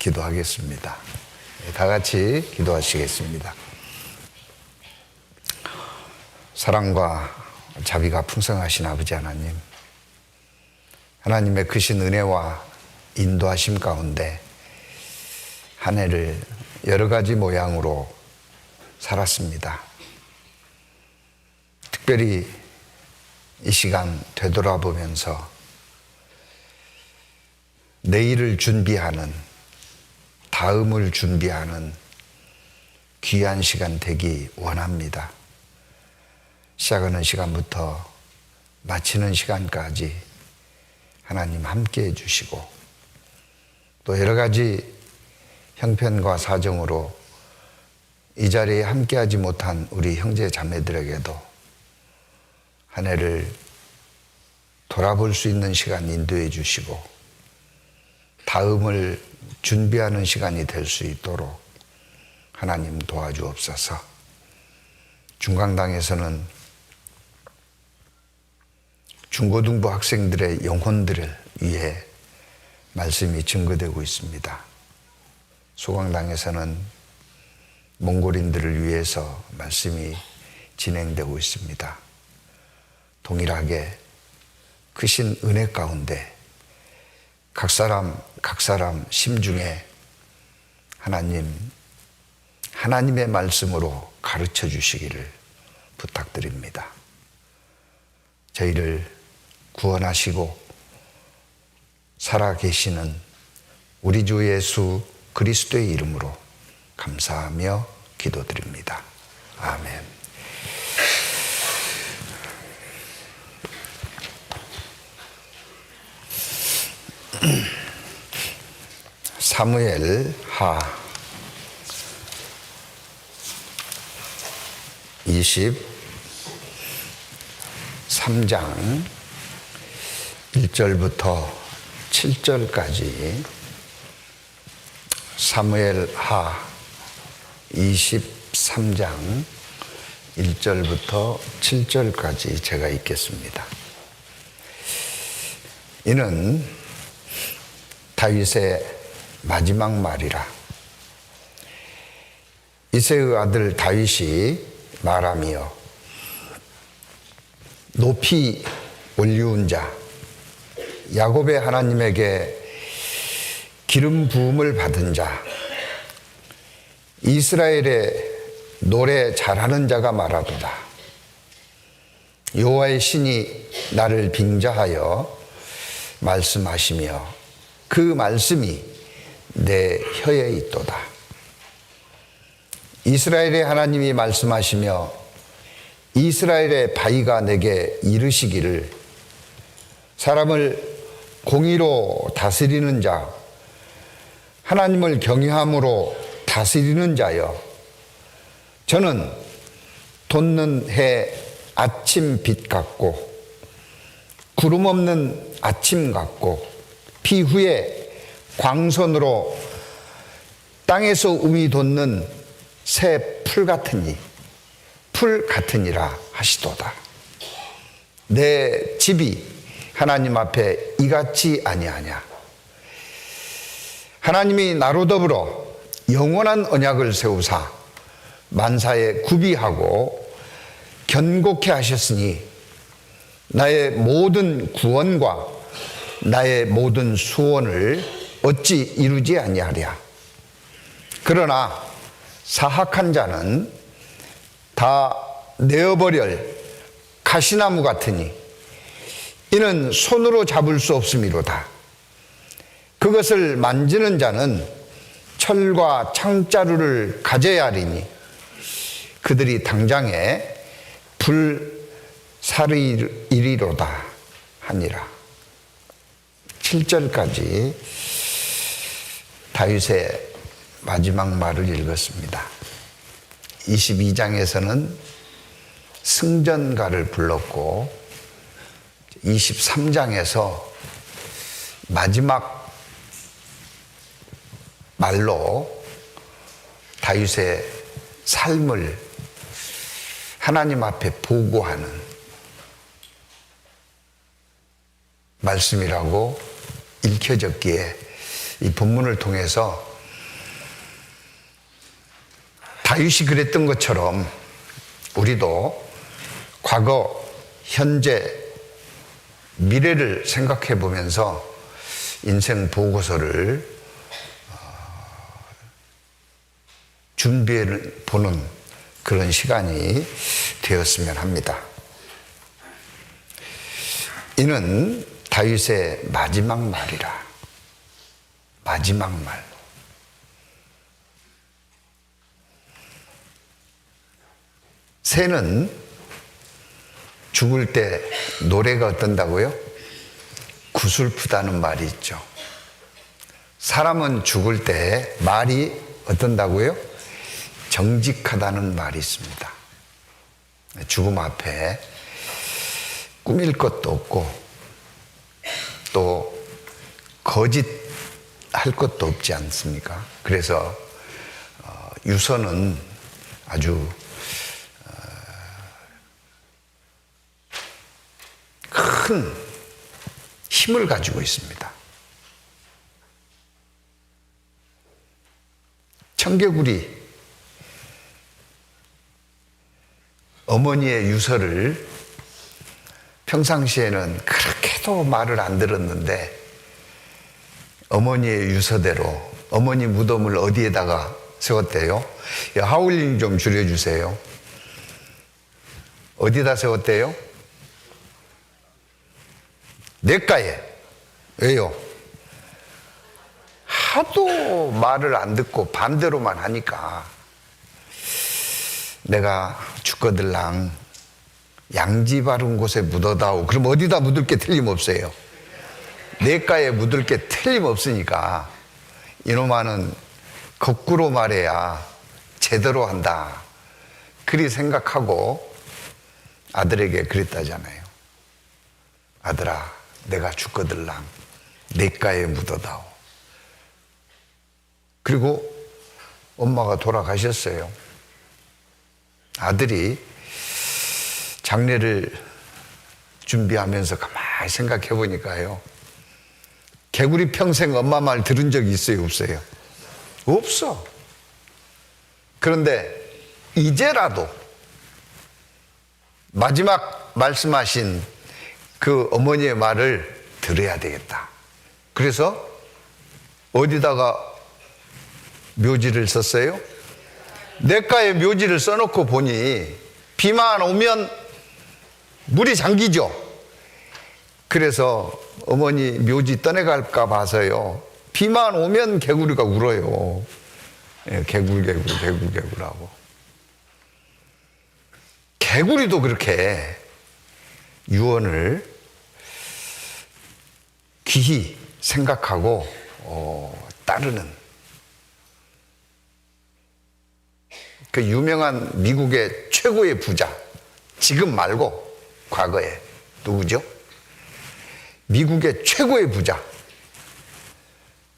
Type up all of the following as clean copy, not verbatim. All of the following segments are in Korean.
기도하겠습니다. 다 같이 기도하시겠습니다. 사랑과 자비가 풍성하신 아버지 하나님, 하나님의 크신 은혜와 인도하심 가운데 한 해를 여러 가지 모양으로 살았습니다. 특별히 이 시간 되돌아보면서 내일을 준비하는, 다음을 준비하는 귀한 시간 되기 원합니다. 시작하는 시간부터 마치는 시간까지 하나님 함께 해주시고, 또 여러 가지 형편과 사정으로 이 자리에 함께하지 못한 우리 형제 자매들에게도 한 해를 돌아볼 수 있는 시간 인도해 주시고, 다음을 준비하는 시간이 될 수 있도록 하나님 도와주옵소서. 중강당에서는 중고등부 학생들의 영혼들을 위해 말씀이 증거되고 있습니다. 소강당에서는 몽골인들을 위해서 말씀이 진행되고 있습니다. 동일하게 크신 은혜 가운데 각 사람 심중에 하나님의 말씀으로 가르쳐 주시기를 부탁드립니다. 저희를 구원하시고 살아계시는 우리 주 예수 그리스도의 이름으로 감사하며 기도드립니다. 아멘. 사무엘 하 23장 1절부터 7절까지, 사무엘 하 23장 1절부터 7절까지 제가 읽겠습니다. 이는 다윗의 마지막 말이라. 이새의 아들 다윗이 말하며, 높이 올리운 자 야곱의 하나님에게 기름 부음을 받은 자, 이스라엘의 노래 잘하는 자가 말하도다. 여호와의 신이 나를 빙자하여 말씀하시며 그 말씀이 내 혀에 있도다. 이스라엘의 하나님이 말씀하시며 이스라엘의 바위가 내게 이르시기를, 사람을 공의로 다스리는 자, 하나님을 경외함으로 다스리는 자여, 저는 돋는 해 아침 빛 같고 구름 없는 아침 같고 비후에 광선으로 땅에서 움이 돋는 새 풀 같으니라 하시도다. 내 집이 하나님 앞에 이같이 아니하냐. 하나님이 나로 더불어 영원한 언약을 세우사 만사에 구비하고 견고케 하셨으니 나의 모든 구원과 나의 모든 수원을 어찌 이루지 아니하랴. 그러나 사악한 자는 다 내어버릴 가시나무 같으니 이는 손으로 잡을 수 없음이로다. 그것을 만지는 자는 철과 창자루를 가져야 하리니 그들이 당장에 불사르이리로다 하니라. 7절까지 다윗의 마지막 말을 읽었습니다. 22장에서는 승전가를 불렀고 23장에서 마지막 말로 다윗의 삶을 하나님 앞에 보고하는 말씀이라고 읽혀졌기에 이 본문을 통해서 다윗이 그랬던 것처럼 우리도 과거, 현재, 미래를 생각해 보면서 인생 보고서를 준비해 보는 그런 시간이 되었으면 합니다. 이는 다윗의 마지막 말이라. 마지막 말. 새는 죽을 때 노래가 어떤다고요? 구슬프다는 말이 있죠. 사람은 죽을 때 말이 어떤다고요? 정직하다는 말이 있습니다. 죽음 앞에 꾸밀 것도 없고 또 거짓할 것도 없지 않습니까? 그래서 유서는 아주 큰 힘을 가지고 있습니다. 청개구리 어머니의 유서를 평상시에는 그렇게도 말을 안 들었는데 어머니의 유서대로 어머니 무덤을 어디에다가 세웠대요? 하울링 좀 줄여주세요. 어디다 세웠대요? 냇가에. 왜요? 하도 말을 안 듣고 반대로만 하니까 내가 죽거들랑 양지 바른 곳에 묻어다오. 그럼 어디다 묻을 게 틀림없어요. 냇가에 묻을 게 틀림없으니까 이놈아는 거꾸로 말해야 제대로 한다. 그리 생각하고 아들에게 그랬다잖아요. 아들아, 내가 죽거들랑 냇가에 묻어다오. 그리고 엄마가 돌아가셨어요. 아들이 장례를 준비하면서 가만히 생각해 보니까요, 개구리 평생 엄마 말 들은 적이 있어요, 없어요? 없어. 그런데 이제라도 마지막 말씀하신 그 어머니의 말을 들어야 되겠다. 그래서 어디다가 묘지를 썼어요? 냇가에 묘지를 써놓고 보니 비만 오면 물이 잠기죠. 그래서 어머니 묘지 떠내갈까 봐서요, 비만 오면 개구리가 울어요. 개굴하고. 개구리도 그렇게 유언을 귀히 생각하고 따르는 그 유명한 미국의 최고의 부자, 지금 말고 과거에 누구죠? 미국의 최고의 부자,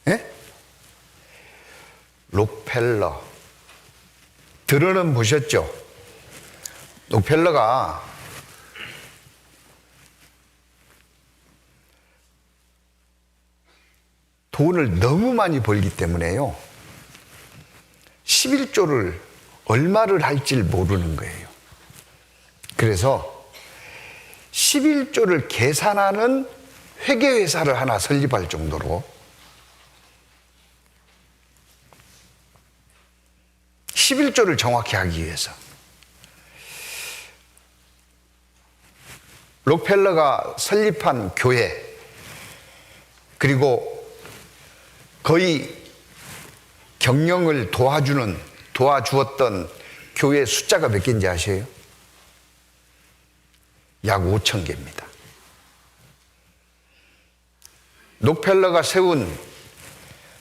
예? 록펠러. 들어는 보셨죠? 록펠러가 돈을 너무 많이 벌기 때문에요, 11조를 얼마를 할지 모르는 거예요. 그래서 11조를 계산하는 회계회사를 하나 설립할 정도로 11조를 정확히 하기 위해서 록펠러가 설립한 교회, 그리고 거의 경영을 도와주었던 교회 숫자가 몇 개인지 아세요? 약 5천 개입니다. 록펠러가 세운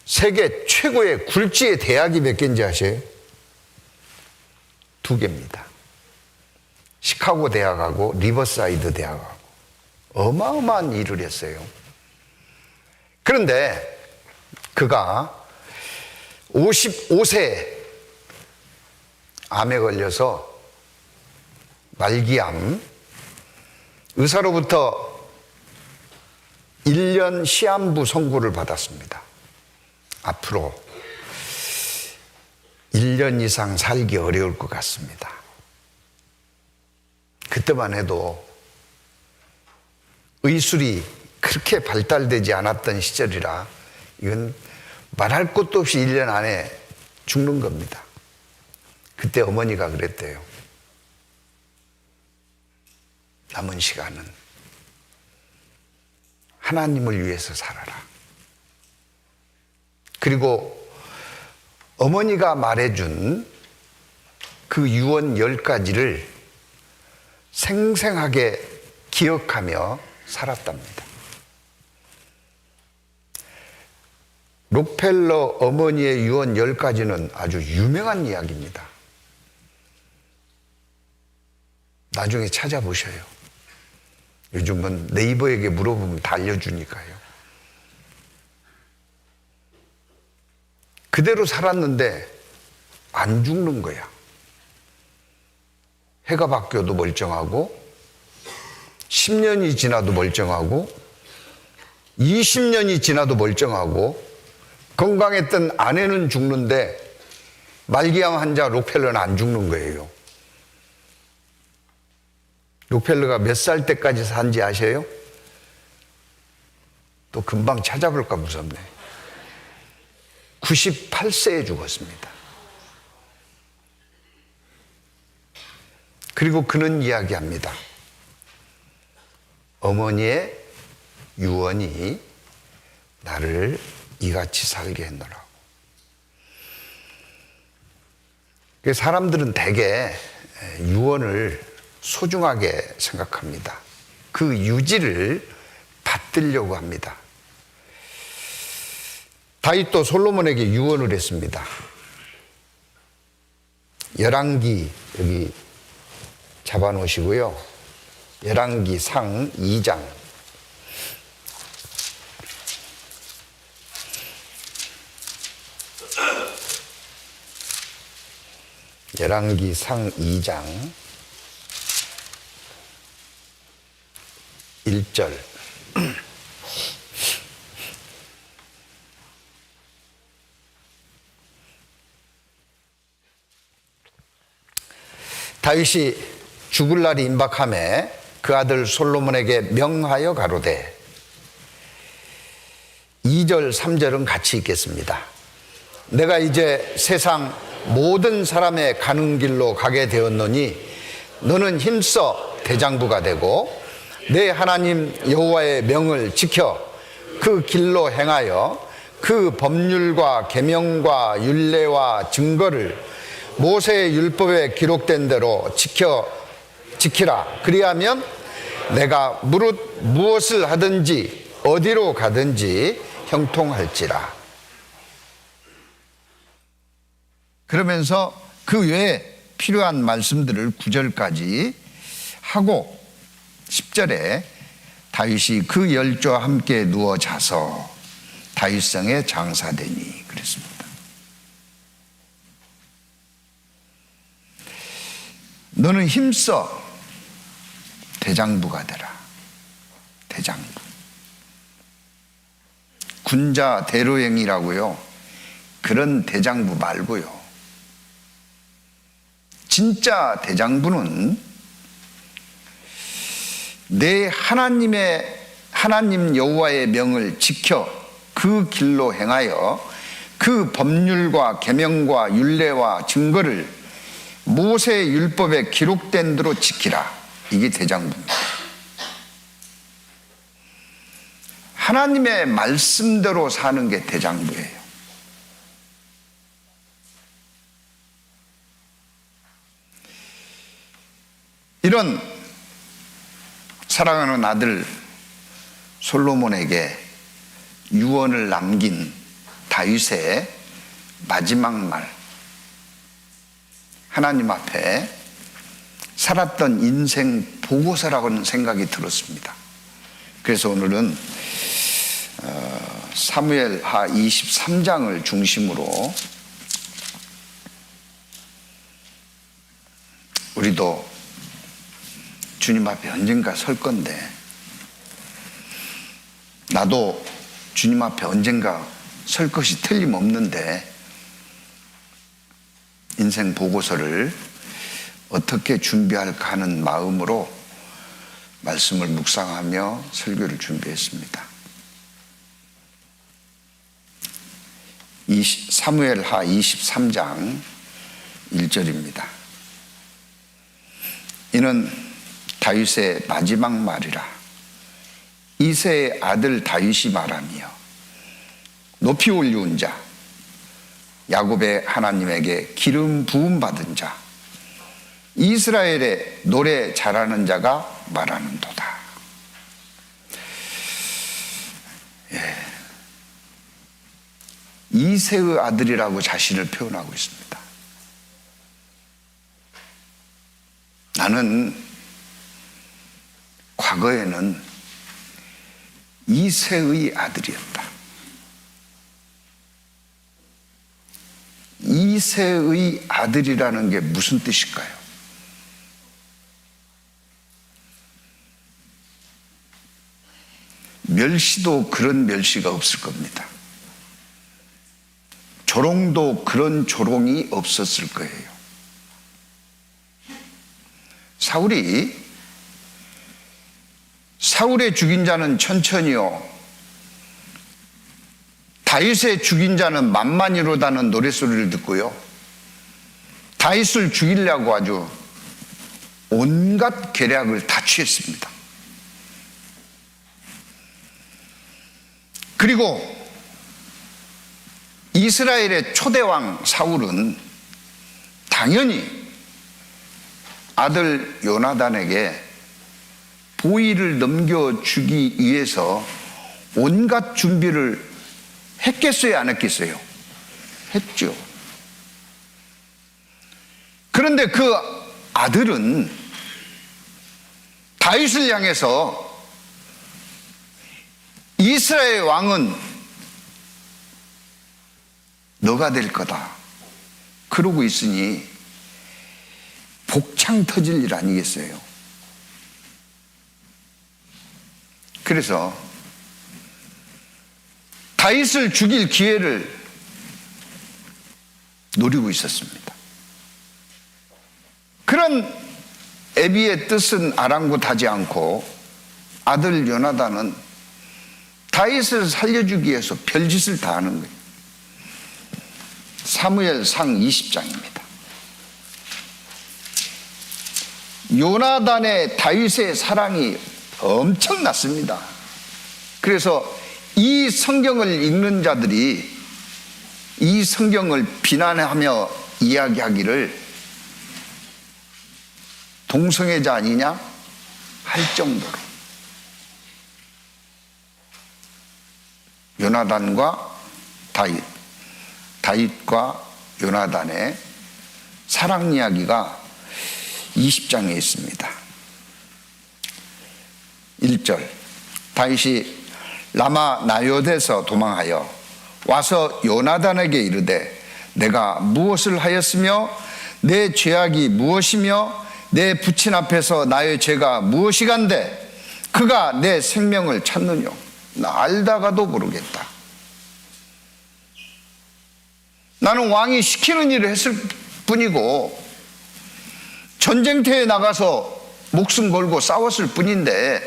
세계 최고의 굴지의 대학이 몇 개인지 아세요? 2개입니다. 시카고 대학하고 리버사이드 대학하고. 어마어마한 일을 했어요. 그런데 그가 55세에 암에 걸려서 말기암, 의사로부터 1년 시한부 선고를 받았습니다. 앞으로 1년 이상 살기 어려울 것 같습니다. 그때만 해도 의술이 그렇게 발달되지 않았던 시절이라 이건 말할 것도 없이 1년 안에 죽는 겁니다. 그때 어머니가 그랬대요. 남은 시간은 하나님을 위해서 살아라. 그리고 어머니가 말해준 그 유언 10가지를 생생하게 기억하며 살았답니다. 록펠러 어머니의 유언 10가지는 아주 유명한 이야기입니다. 나중에 찾아보셔요. 요즘은 네이버에게 물어보면 다 알려주니까요. 그대로 살았는데 안 죽는 거야. 해가 바뀌어도 멀쩡하고 10년이 지나도 멀쩡하고 20년이 지나도 멀쩡하고 건강했던 아내는 죽는데 말기암 환자 록펠러는 안 죽는 거예요. 록펠러가 몇 살 때까지 산지 아세요? 또 금방 찾아볼까 무섭네. 98세에 죽었습니다. 그리고 그는 이야기합니다. 어머니의 유언이 나를 이같이 살게 했노라고. 사람들은 대개 유언을 소중하게 생각합니다. 그 유지를 받들려고 합니다. 다윗도 솔로몬에게 유언을 했습니다. 열왕기 여기 잡아놓으시고요. 열왕기 상 2장 열왕기 상 2장 1절 다윗이 죽을 날이 임박하매 그 아들 솔로몬에게 명하여 가로되 2절 3절은 같이 읽겠습니다. 내가 이제 세상 모든 사람의 가는 길로 가게 되었노니 너는 힘써 대장부가 되고 내 하나님 여호와의 명을 지켜 그 길로 행하여 그 법률과 계명과 율례와 증거를 모세의 율법에 기록된 대로 지키라. 그리하면 내가 무엇을 하든지 어디로 가든지 형통할지라. 그러면서 그 외에 필요한 말씀들을 9절까지 하고 10절에 다윗이 그 열조와 함께 누워 자서 다윗성에 장사되니 그랬습니다. 너는 힘써 대장부가 되라. 대장부. 군자 대로행이라고요. 그런 대장부 말고요. 진짜 대장부는 내 하나님 여호와의 명을 지켜 그 길로 행하여 그 법률과 계명과 율례와 증거를 모세의 율법에 기록된 대로 지키라. 이게 대장부입니다. 하나님의 말씀대로 사는 게 대장부예요. 이런 사랑하는 아들 솔로몬에게 유언을 남긴 다윗의 마지막 말, 하나님 앞에 살았던 인생 보고서라고는 생각이 들었습니다. 그래서 오늘은 사무엘하 23장을 중심으로 우리도 주님 앞에 언젠가 설 건데, 나도 주님 앞에 언젠가 설 것이 틀림없는데, 인생 보고서를 어떻게 준비할까 하는 마음으로 말씀을 묵상하며 설교를 준비했습니다. 사무엘하 23장 1절입니다. 이는 다윗의 마지막 말이라. 이새의 아들 다윗이 말하며 높이 올리운 자, 야곱의 하나님에게 기름 부음 받은 자, 이스라엘의 노래 잘하는 자가 말하는도다. 이새의 아들이라고 자신을 표현하고 있습니다. 나는 과거에는 이새의 아들이었다. 이새의 아들이라는 게 무슨 뜻일까요? 멸시도 그런 멸시가 없을 겁니다. 조롱도 그런 조롱이 없었을 거예요. 사울의 죽인 자는 천천히요, 다윗의 죽인 자는 만만이로다는 노랫소리를 듣고요, 다윗을 죽이려고 아주 온갖 계략을 다 취했습니다. 그리고 이스라엘의 초대왕 사울은 당연히 아들 요나단에게 보위를 넘겨주기 위해서 온갖 준비를 했겠어요, 안 했겠어요? 했죠. 그런데 그 아들은 다윗을 향해서 이스라엘 왕은 너가 될 거다 그러고 있으니 복창 터질 일 아니겠어요? 그래서 다윗을 죽일 기회를 노리고 있었습니다. 그런 애비의 뜻은 아랑곳하지 않고 아들 요나단은 다윗을 살려주기 위해서 별짓을 다 하는 거예요. 사무엘상 20장입니다. 요나단의 다윗의 사랑이 엄청났습니다. 그래서 이 성경을 읽는 자들이 이 성경을 비난하며 이야기하기를 동성애자 아니냐 할 정도로 요나단과 다윗과 요나단의 사랑 이야기가 20장에 있습니다. 1절, 다윗이 라마 나요대에서 도망하여 와서 요나단에게 이르되 내가 무엇을 하였으며 내 죄악이 무엇이며 내 부친 앞에서 나의 죄가 무엇이간데 그가 내 생명을 찾느뇨. 나 알다가도 모르겠다. 나는 왕이 시키는 일을 했을 뿐이고 전쟁터에 나가서 목숨 걸고 싸웠을 뿐인데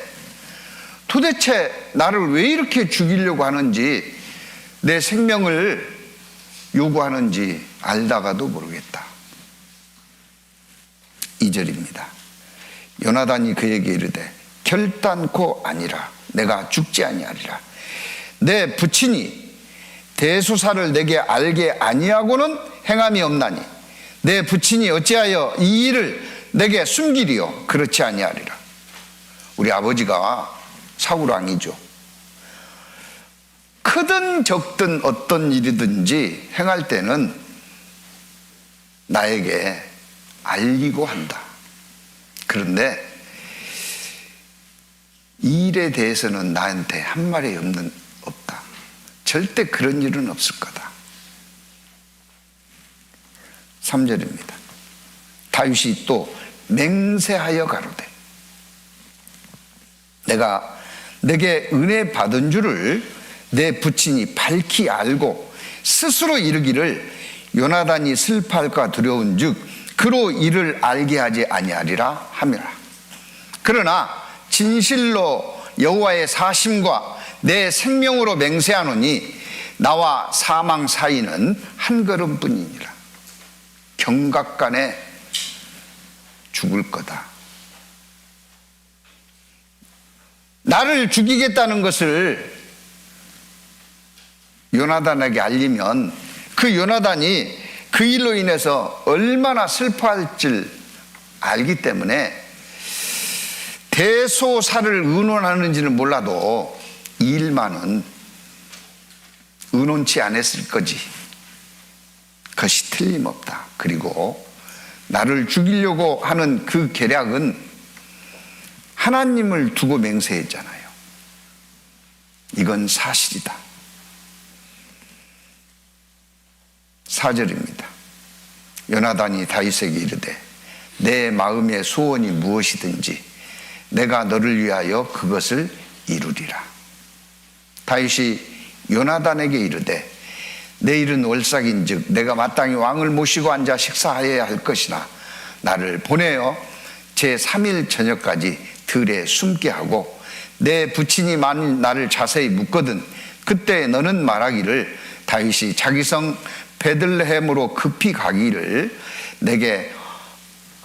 도대체 나를 왜 이렇게 죽이려고 하는지, 내 생명을 요구하는지 알다가도 모르겠다. 2절입니다. 요나단이 그에게 이르되 결단코 아니라 내가 죽지 아니하리라. 내 부친이 대소사를 내게 알게 아니하고는 행함이 없나니 내 부친이 어찌하여 이 일을 내게 숨기리요? 그렇지 아니하리라. 우리 아버지가 사울 왕이죠. 크든 적든 어떤 일이든지 행할 때는 나에게 알리고 한다. 그런데 이 일에 대해서는 나한테 한 말이 없다. 절대 그런 일은 없을 거다. 3절입니다. 다윗이 또 맹세하여 가로되 내가 내게 은혜 받은 줄을 내 부친이 밝히 알고 스스로 이르기를 요나단이 슬퍼할까 두려운즉 그로 이를 알게 하지 아니하리라 함이라. 그러나 진실로 여호와의 사심과 내 생명으로 맹세하노니 나와 사망 사이는 한 걸음뿐이니라. 경각간에 죽을 거다. 나를 죽이겠다는 것을 요나단에게 알리면 그 요나단이 그 일로 인해서 얼마나 슬퍼할 줄 알기 때문에 대소사를 의논하는지는 몰라도 이 일만은 의논치 않았을 거지. 그것이 틀림없다. 그리고 나를 죽이려고 하는 그 계략은 하나님을 두고 맹세했잖아요. 이건 사실이다. 4절입니다. 요나단이 다윗에게 이르되 내 마음의 소원이 무엇이든지 내가 너를 위하여 그것을 이루리라. 다윗이 요나단에게 이르되 내일은 월삭인즉 내가 마땅히 왕을 모시고 앉아 식사하여야 할 것이나 나를 보내어 제3일 저녁까지 들에 숨게 하고 내 부친이 만일 나를 자세히 묻거든 그때 너는 말하기를 다윗이 자기 성 베들레헴으로 급히 가기를 내게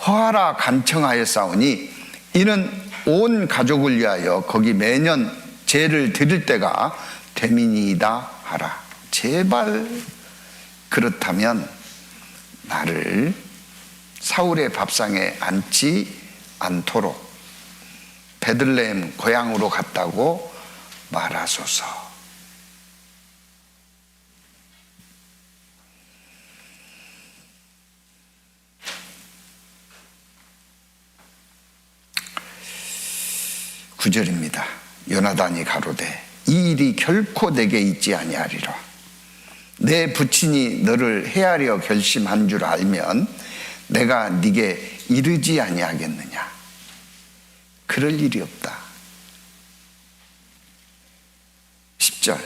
허하라 간청하였사오니 이는 온 가족을 위하여 거기 매년 제를 드릴 때가 되민이이다 하라. 제발 그렇다면 나를 사울의 밥상에 앉지 않도록 베들레헴 고향으로 갔다고 말하소서. 구절입니다. 요나단이 가로되 이 일이 결코 내게 있지 아니하리라. 내 부친이 너를 해하려 결심한 줄 알면 내가 네게 이르지 아니하겠느냐. 그럴 일이 없다. 10절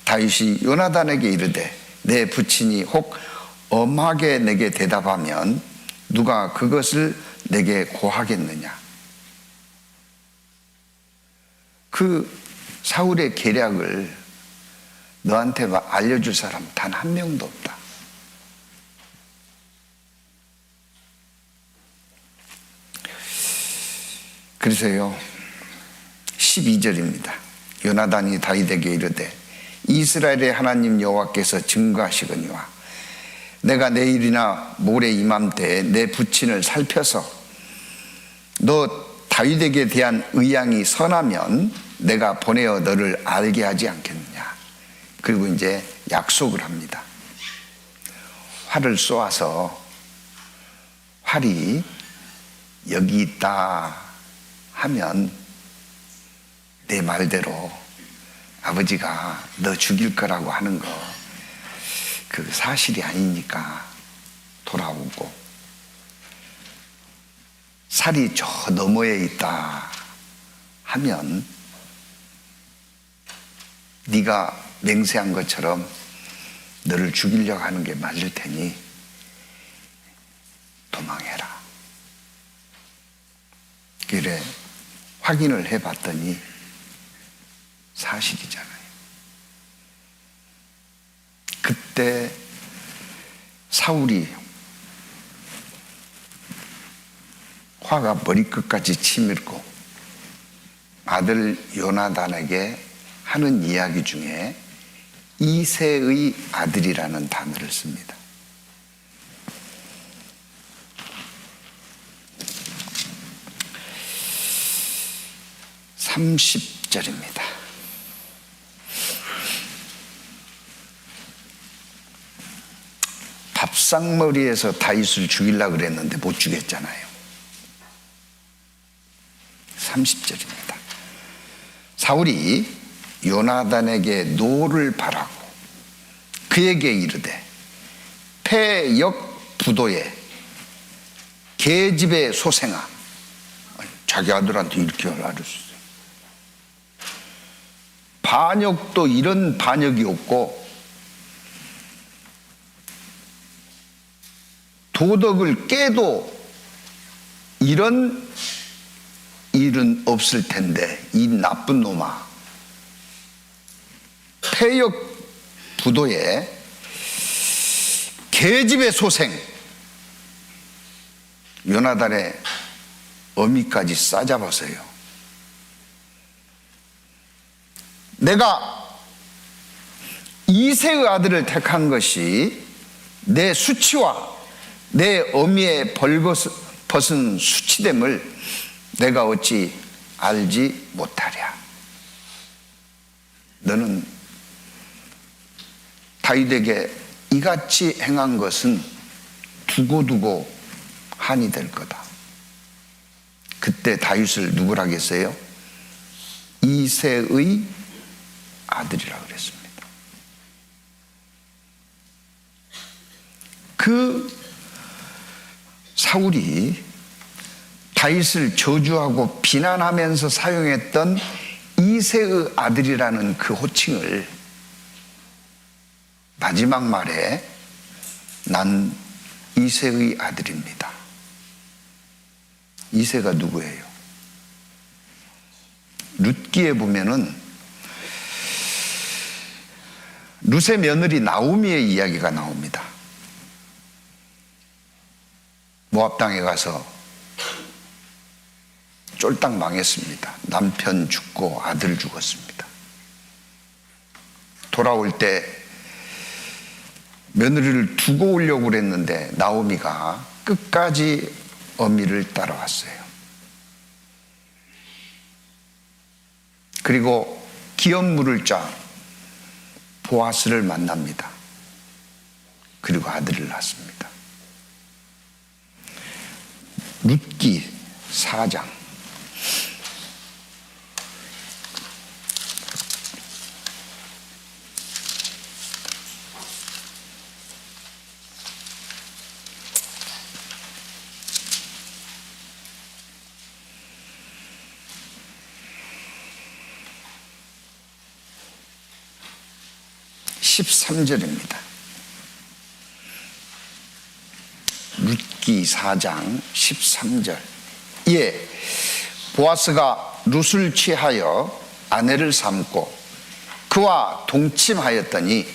다윗이 요나단에게 이르되 내 부친이 혹 엄하게 내게 대답하면 누가 그것을 내게 고하겠느냐. 그 사울의 계략을 너한테 알려줄 사람 단 한 명도 없다. 그래서요 12절입니다. 요나단이 다윗에게 이르되 이스라엘의 하나님 여호와께서 증거하시거니와 내가 내일이나 모레 이맘때에 내 부친을 살펴서 너 다윗에게 대한 의향이 선하면 내가 보내어 너를 알게 하지 않겠느냐. 그리고 이제 약속을 합니다. 활을 쏘아서 활이 여기 있다 하면 내 말대로 아버지가 너 죽일 거라고 하는 거 그 사실이 아니니까 돌아오고, 살이 저 너머에 있다 하면 네가 맹세한 것처럼 너를 죽이려고 하는 게 맞을 테니 도망해라. 그래 확인을 해봤더니 사실이잖아요. 그때 사울이 화가 머리끝까지 치밀고 아들 요나단에게 하는 이야기 중에 이새의 아들이라는 단어를 씁니다. (30절입니다) 밥상머리에서 다윗을 죽이려고 그랬는데 못 죽였잖아요. 30절입니다. 사울이 요나단에게 노를 바라고 그에게 이르되 패역 부도에 계집의 소생아. 자기 아들한테 이렇게 알려줬어요. 반역도 이런 반역이 없고 도덕을 깨도 이런 일은 없을 텐데, 이 나쁜 놈아. 폐역 부도에 계집의 소생 요나단의 어미까지 싸잡아서요. 내가 이새의 아들을 택한 것이 내 수치와 내 어미의 벌거벗은 수치됨을 내가 어찌 알지 못하랴. 너는 다윗에게 이같이 행한 것은 두고두고 한이 될 거다. 그때 다윗을 누구라겠어요? 이새의 아들이라 그랬습니다. 그 사울이 다윗을 저주하고 비난하면서 사용했던 이새의 아들이라는 그 호칭을 마지막 말에 난 이새의 아들입니다. 이새가 누구예요? 룻기에 보면은 룻의 며느리 나오미의 이야기가 나옵니다. 모압 땅에 가서 쫄딱 망했습니다. 남편 죽고 아들 죽었습니다. 돌아올 때 며느리를 두고 오려고 그랬는데 나오미가 끝까지 어미를 따라왔어요. 그리고 기업물을 짜 보아스를 만납니다. 그리고 아들을 낳습니다. 룻기 4장 13절입니다. 룻기 4장 13절. 예, 보아스가 룻을 취하여 아내를 삼고 그와 동침하였더니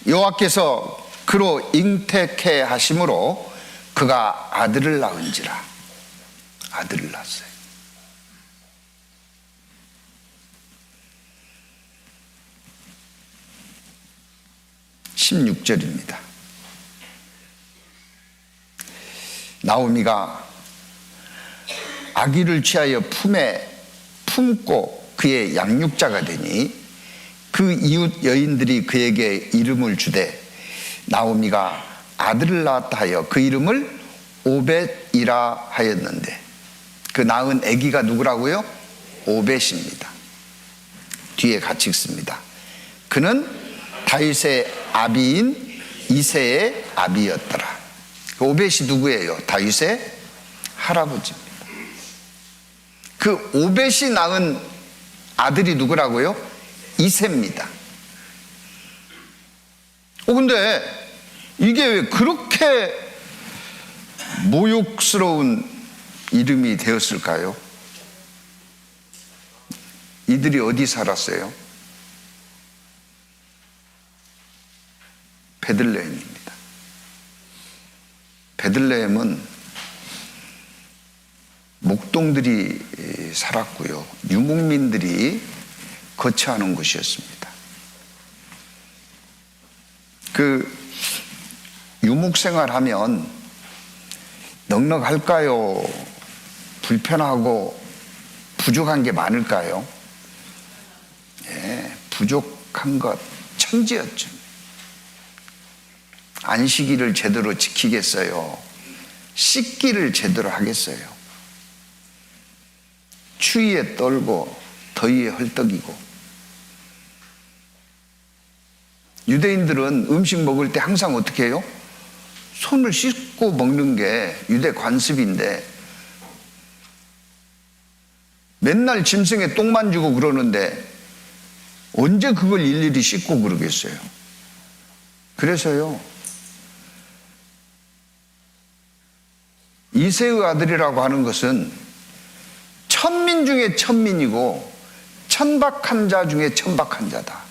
여호와께서 그로 잉태케 하심으로 그가 아들을 낳은지라. 아들을 낳았어요. 16절입니다. 나오미가 아기를 취하여 품에 품고 그의 양육자가 되니 그 이웃 여인들이 그에게 이름을 주되 나오미가 아들을 낳았다 하여 그 이름을 오벳이라 하였는데 그 낳은 아기가 누구라고요? 오벳입니다. 뒤에 같이 읽습니다. 그는 다윗의 아비인 이새의 아비였더라. 오벳이 누구예요? 다윗의 할아버지입니다. 그 오벳이 낳은 아들이 누구라고요? 이새입니다. 근데 이게 왜 그렇게 모욕스러운 이름이 되었을까요? 이들이 어디 살았어요? 베들레헴입니다. 베들레헴은 목동들이 살았고요. 유목민들이 거처하는 곳이었습니다. 그 유목생활하면 넉넉할까요? 불편하고 부족한 게 많을까요? 예, 부족한 것 천지였죠. 안식일을 제대로 지키겠어요? 씻기를 제대로 하겠어요? 추위에 떨고 더위에 헐떡이고. 유대인들은 음식 먹을 때 항상 어떻게 해요? 손을 씻고 먹는 게 유대 관습인데 맨날 짐승에 똥만 주고 그러는데 언제 그걸 일일이 씻고 그러겠어요? 그래서요, 이새의 아들이라고 하는 것은 천민 중에 천민이고 천박한 자 중에 천박한 자다.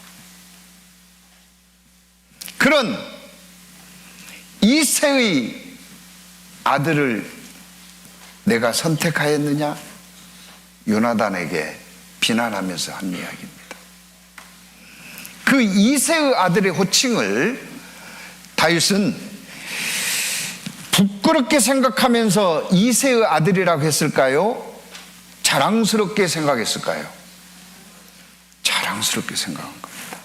그런 이새의 아들을 내가 선택하였느냐? 요나단에게 비난하면서 한 이야기입니다. 그 이새의 아들의 호칭을 다윗은 부끄럽게 생각하면서 이새의 아들이라고 했을까요? 자랑스럽게 생각했을까요? 자랑스럽게 생각한 겁니다.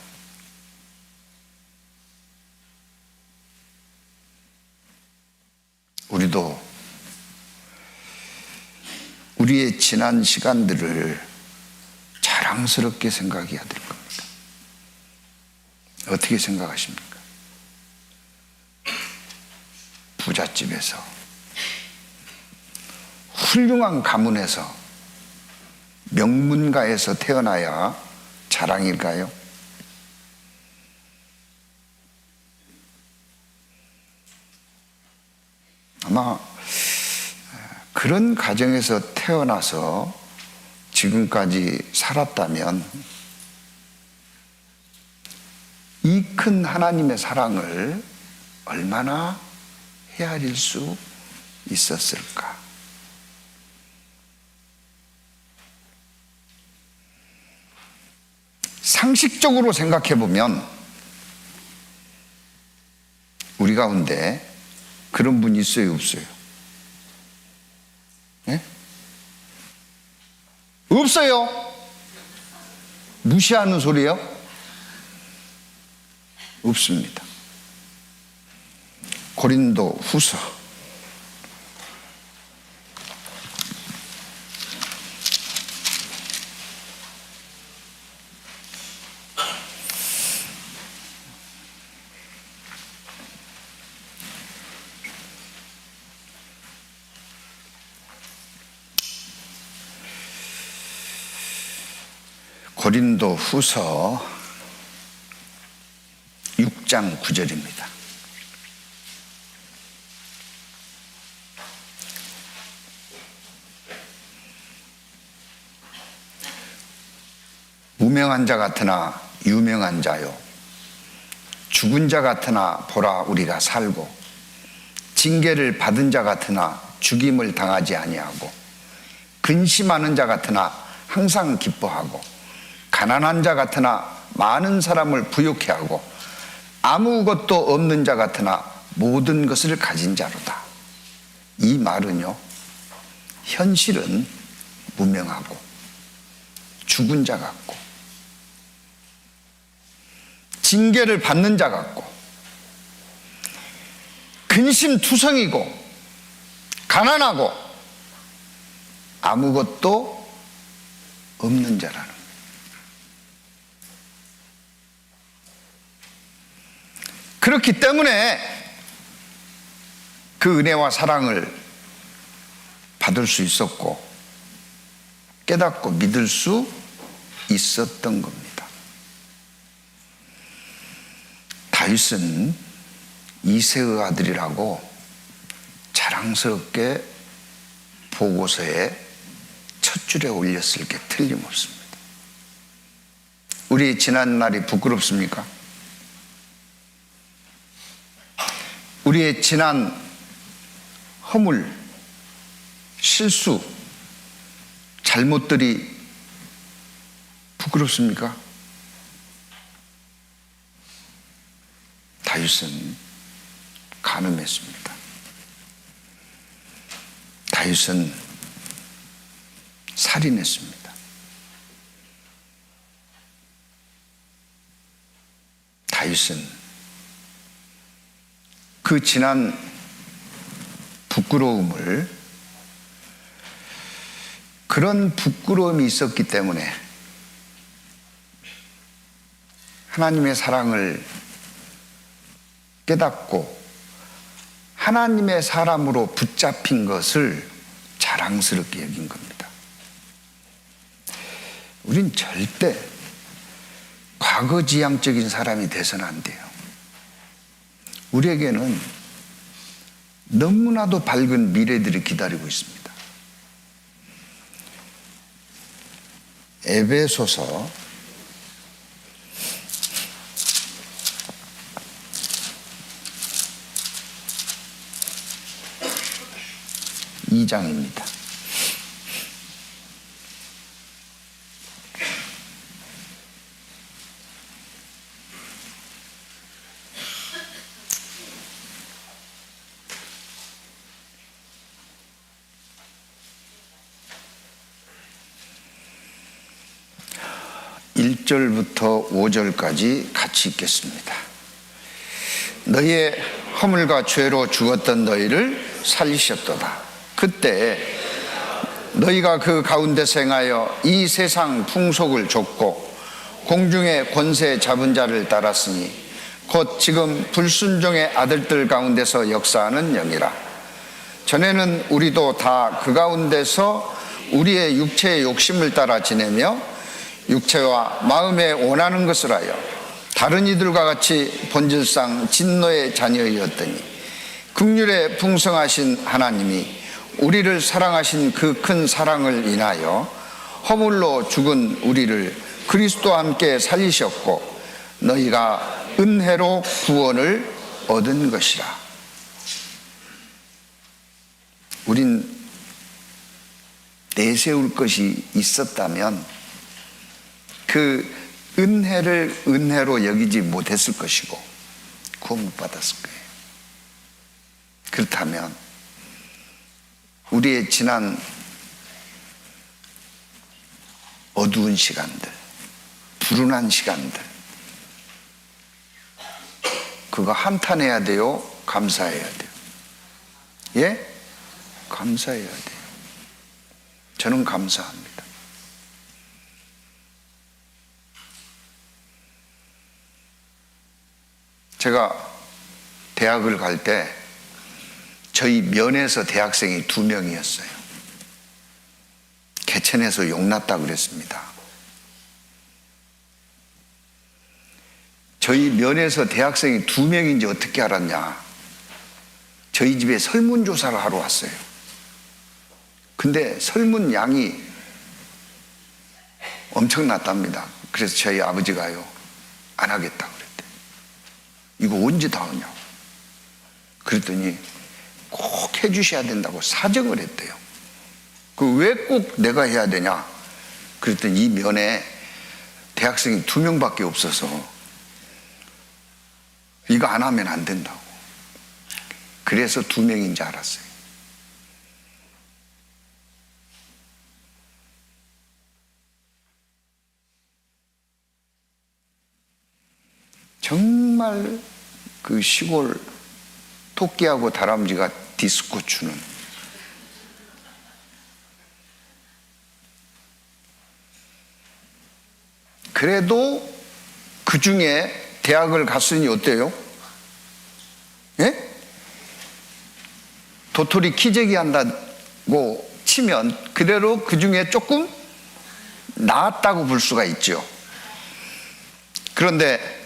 우리도 우리의 지난 시간들을 자랑스럽게 생각해야 될 겁니다. 어떻게 생각하십니까? 부잣집에서 훌륭한 가문에서 명문가에서 태어나야 자랑일까요? 아마 그런 가정에서 태어나서 지금까지 살았다면 이 큰 하나님의 사랑을 얼마나 헤아릴 수 있었을까? 상식적으로 생각해 보면 우리 가운데 그런 분 있어요, 없어요? 네? 없어요. 무시하는 소리요? 없습니다. 고린도 후서 6장 9절입니다. 무명한 자 같으나 유명한 자요, 죽은 자 같으나 보라 우리가 살고, 징계를 받은 자 같으나 죽임을 당하지 아니하고, 근심하는 자 같으나 항상 기뻐하고, 가난한 자 같으나 많은 사람을 부욕해 하고, 아무것도 없는 자 같으나 모든 것을 가진 자로다. 이 말은요, 현실은 무명하고 죽은 자 같고 징계를 받는 자 같고 근심투성이고 가난하고 아무것도 없는 자라는 거예요. 그렇기 때문에 그 은혜와 사랑을 받을 수 있었고 깨닫고 믿을 수 있었던 겁니다. 다윗은 이새의 아들이라고 자랑스럽게 보고서에 첫 줄에 올렸을 게 틀림없습니다. 우리 지난 날이 부끄럽습니까? 우리의 지난 허물, 실수, 잘못들이 부끄럽습니까? 다윗은 간음했습니다. 다윗은 살인했습니다. 다윗은 그 지난 부끄러움을, 그런 부끄러움이 있었기 때문에 하나님의 사랑을 깨닫고 하나님의 사람으로 붙잡힌 것을 자랑스럽게 여긴 겁니다. 우린 절대 과거지향적인 사람이 돼서는 안 돼요. 우리에게는 너무나도 밝은 미래들이 기다리고 있습니다. 에베소서 2장입니다. 일 절부터 5절까지 같이 읽겠습니다. 너희의 허물과 죄로 죽었던 너희를 살리셨도다. 그때 너희가 그 가운데서 행하여 이 세상 풍속을 좇고 공중의 권세 잡은 자를 따랐으니 곧 지금 불순종의 아들들 가운데서 역사하는 영이라. 전에는 우리도 다 그 가운데서 우리의 육체의 욕심을 따라 지내며 육체와 마음에 원하는 것을 하여 다른 이들과 같이 본질상 진노의 자녀이었더니 긍휼에 풍성하신 하나님이 우리를 사랑하신 그 큰 사랑을 인하여 허물로 죽은 우리를 그리스도와 함께 살리셨고 너희가 은혜로 구원을 얻은 것이라. 우린 내세울 것이 있었다면 그 은혜를 은혜로 여기지 못했을 것이고 구원 못 받았을 거예요. 그렇다면 우리의 지난 어두운 시간들, 불운한 시간들, 그거 한탄해야 돼요? 감사해야 돼요? 예? 감사해야 돼요. 저는 감사합니다. 제가 대학을 갈 때 저희 면에서 대학생이 2명이었어요. 개천에서 용났다 그랬습니다. 저희 면에서 대학생이 2명인지 어떻게 알았냐? 저희 집에 설문조사를 하러 왔어요. 근데 설문 양이 엄청났답니다. 그래서 저희 아버지가요, 안 하겠다고 그랬대. 이거 언제 다 하냐고. 그랬더니 꼭 해주셔야 된다고 사정을 했대요. 그 왜 꼭 내가 해야 되냐? 그랬더니 이 면에 대학생이 2명밖에 없어서 이거 안 하면 안 된다고. 그래서 2명인 줄 알았어요. 정말 그 시골 토끼하고 다람쥐가 디스코 추는, 그래도 그 중에 대학을 갔으니 어때요? 예? 도토리 키재기 한다고 치면 그대로 그 중에 조금 나았다고 볼 수가 있죠. 그런데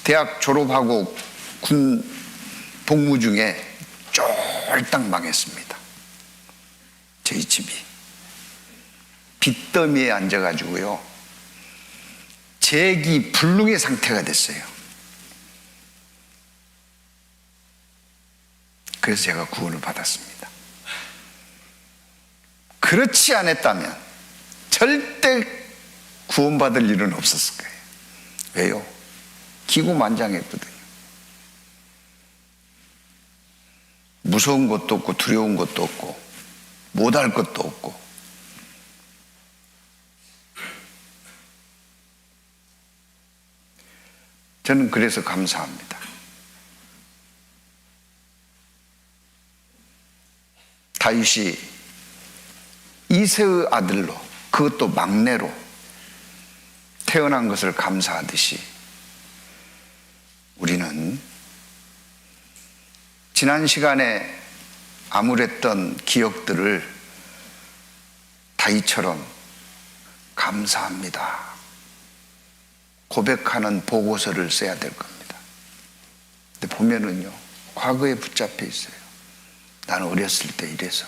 대학 졸업하고 군 복무 중에 쫄딱 망했습니다. 저희 집이 빚더미에 앉아가지고요, 재기 불능의 상태가 됐어요. 그래서 제가 구원을 받았습니다. 그렇지 않았다면 절대 구원받을 일은 없었을 거예요. 왜요? 기고만장했거든요. 무서운 것도 없고 두려운 것도 없고 못할 것도 없고. 저는 그래서 감사합니다. 다윗이 이새의 아들로, 그것도 막내로 태어난 것을 감사하듯이 우리는 지난 시간에 암울했던 기억들을 다윗처럼 감사합니다 고백하는 보고서를 써야 될 겁니다. 근데 보면은요, 과거에 붙잡혀 있어요. 나는 어렸을 때 이래서,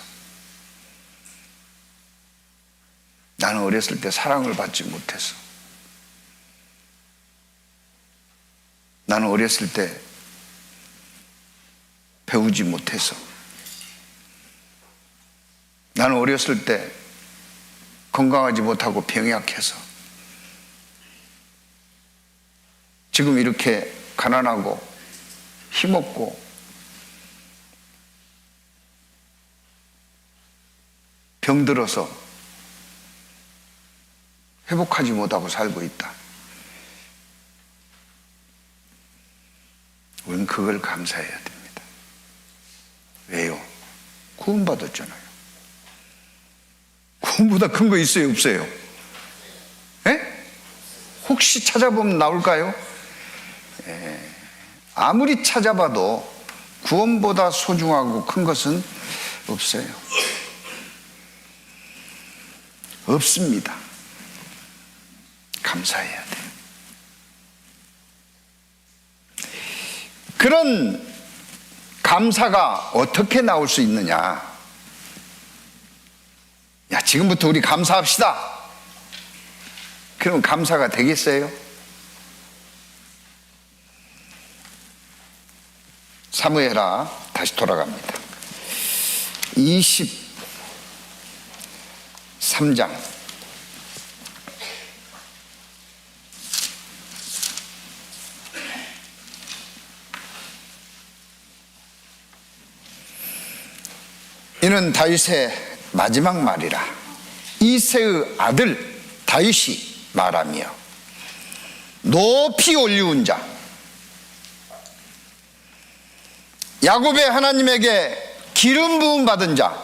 나는 어렸을 때 사랑을 받지 못해서, 나는 어렸을 때 배우지 못해서, 나는 어렸을 때 건강하지 못하고 병약해서 지금 이렇게 가난하고 힘없고 병들어서 회복하지 못하고 살고 있다. 우리는 그걸 감사해야 됩니다. 왜요? 구원받았잖아요. 구원보다 큰 거 있어요, 없어요? 에? 혹시 찾아보면 나올까요? 아무리 찾아봐도 구원보다 소중하고 큰 것은 없어요. 없습니다. 감사해야 돼요. 그런 감사가 어떻게 나올 수 있느냐? 야, 지금부터 우리 감사합시다. 그러면 감사가 되겠어요? 사무엘하 다시 돌아갑니다. 23장. 이는 다윗의 마지막 말이라. 이새의 아들 다윗이 말하며 높이 올리운 자, 야곱의 하나님에게 기름 부음 받은 자,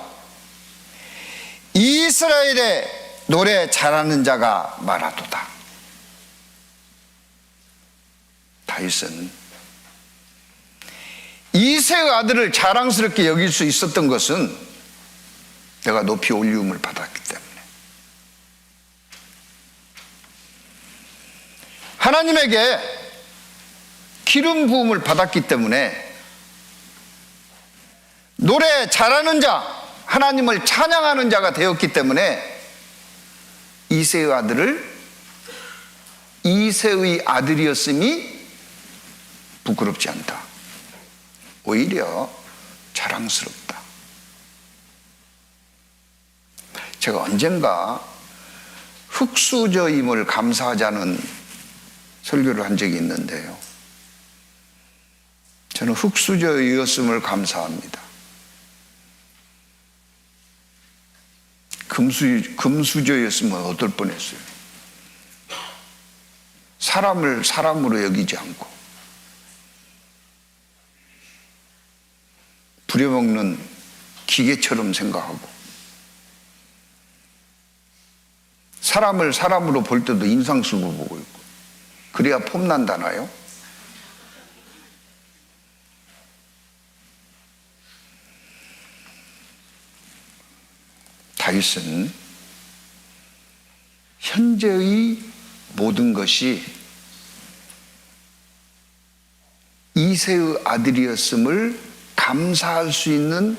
이스라엘의 노래 잘하는 자가 말하도다. 다윗은 이새의 아들을 자랑스럽게 여길 수 있었던 것은 내가 높이 올리움을 받았기 때문에, 하나님에게 기름 부음을 받았기 때문에 노래 잘하는 자, 하나님을 찬양하는 자가 되었기 때문에 이새의 아들을 이새의 아들이었음이 부끄럽지 않다. 오히려 자랑스럽다. 제가 언젠가 흙수저임을 감사하자는 설교를 한 적이 있는데요, 저는 흙수저이었음을 감사합니다. 금수저였으면 어떨 뻔했어요. 사람을 사람으로 여기지 않고 부려먹는 기계처럼 생각하고, 사람을 사람으로 볼 때도 인상 쓰고 보고 있고, 그래야 폼난다나요? 다윗은 현재의 모든 것이 이새의 아들이었음을 감사할 수 있는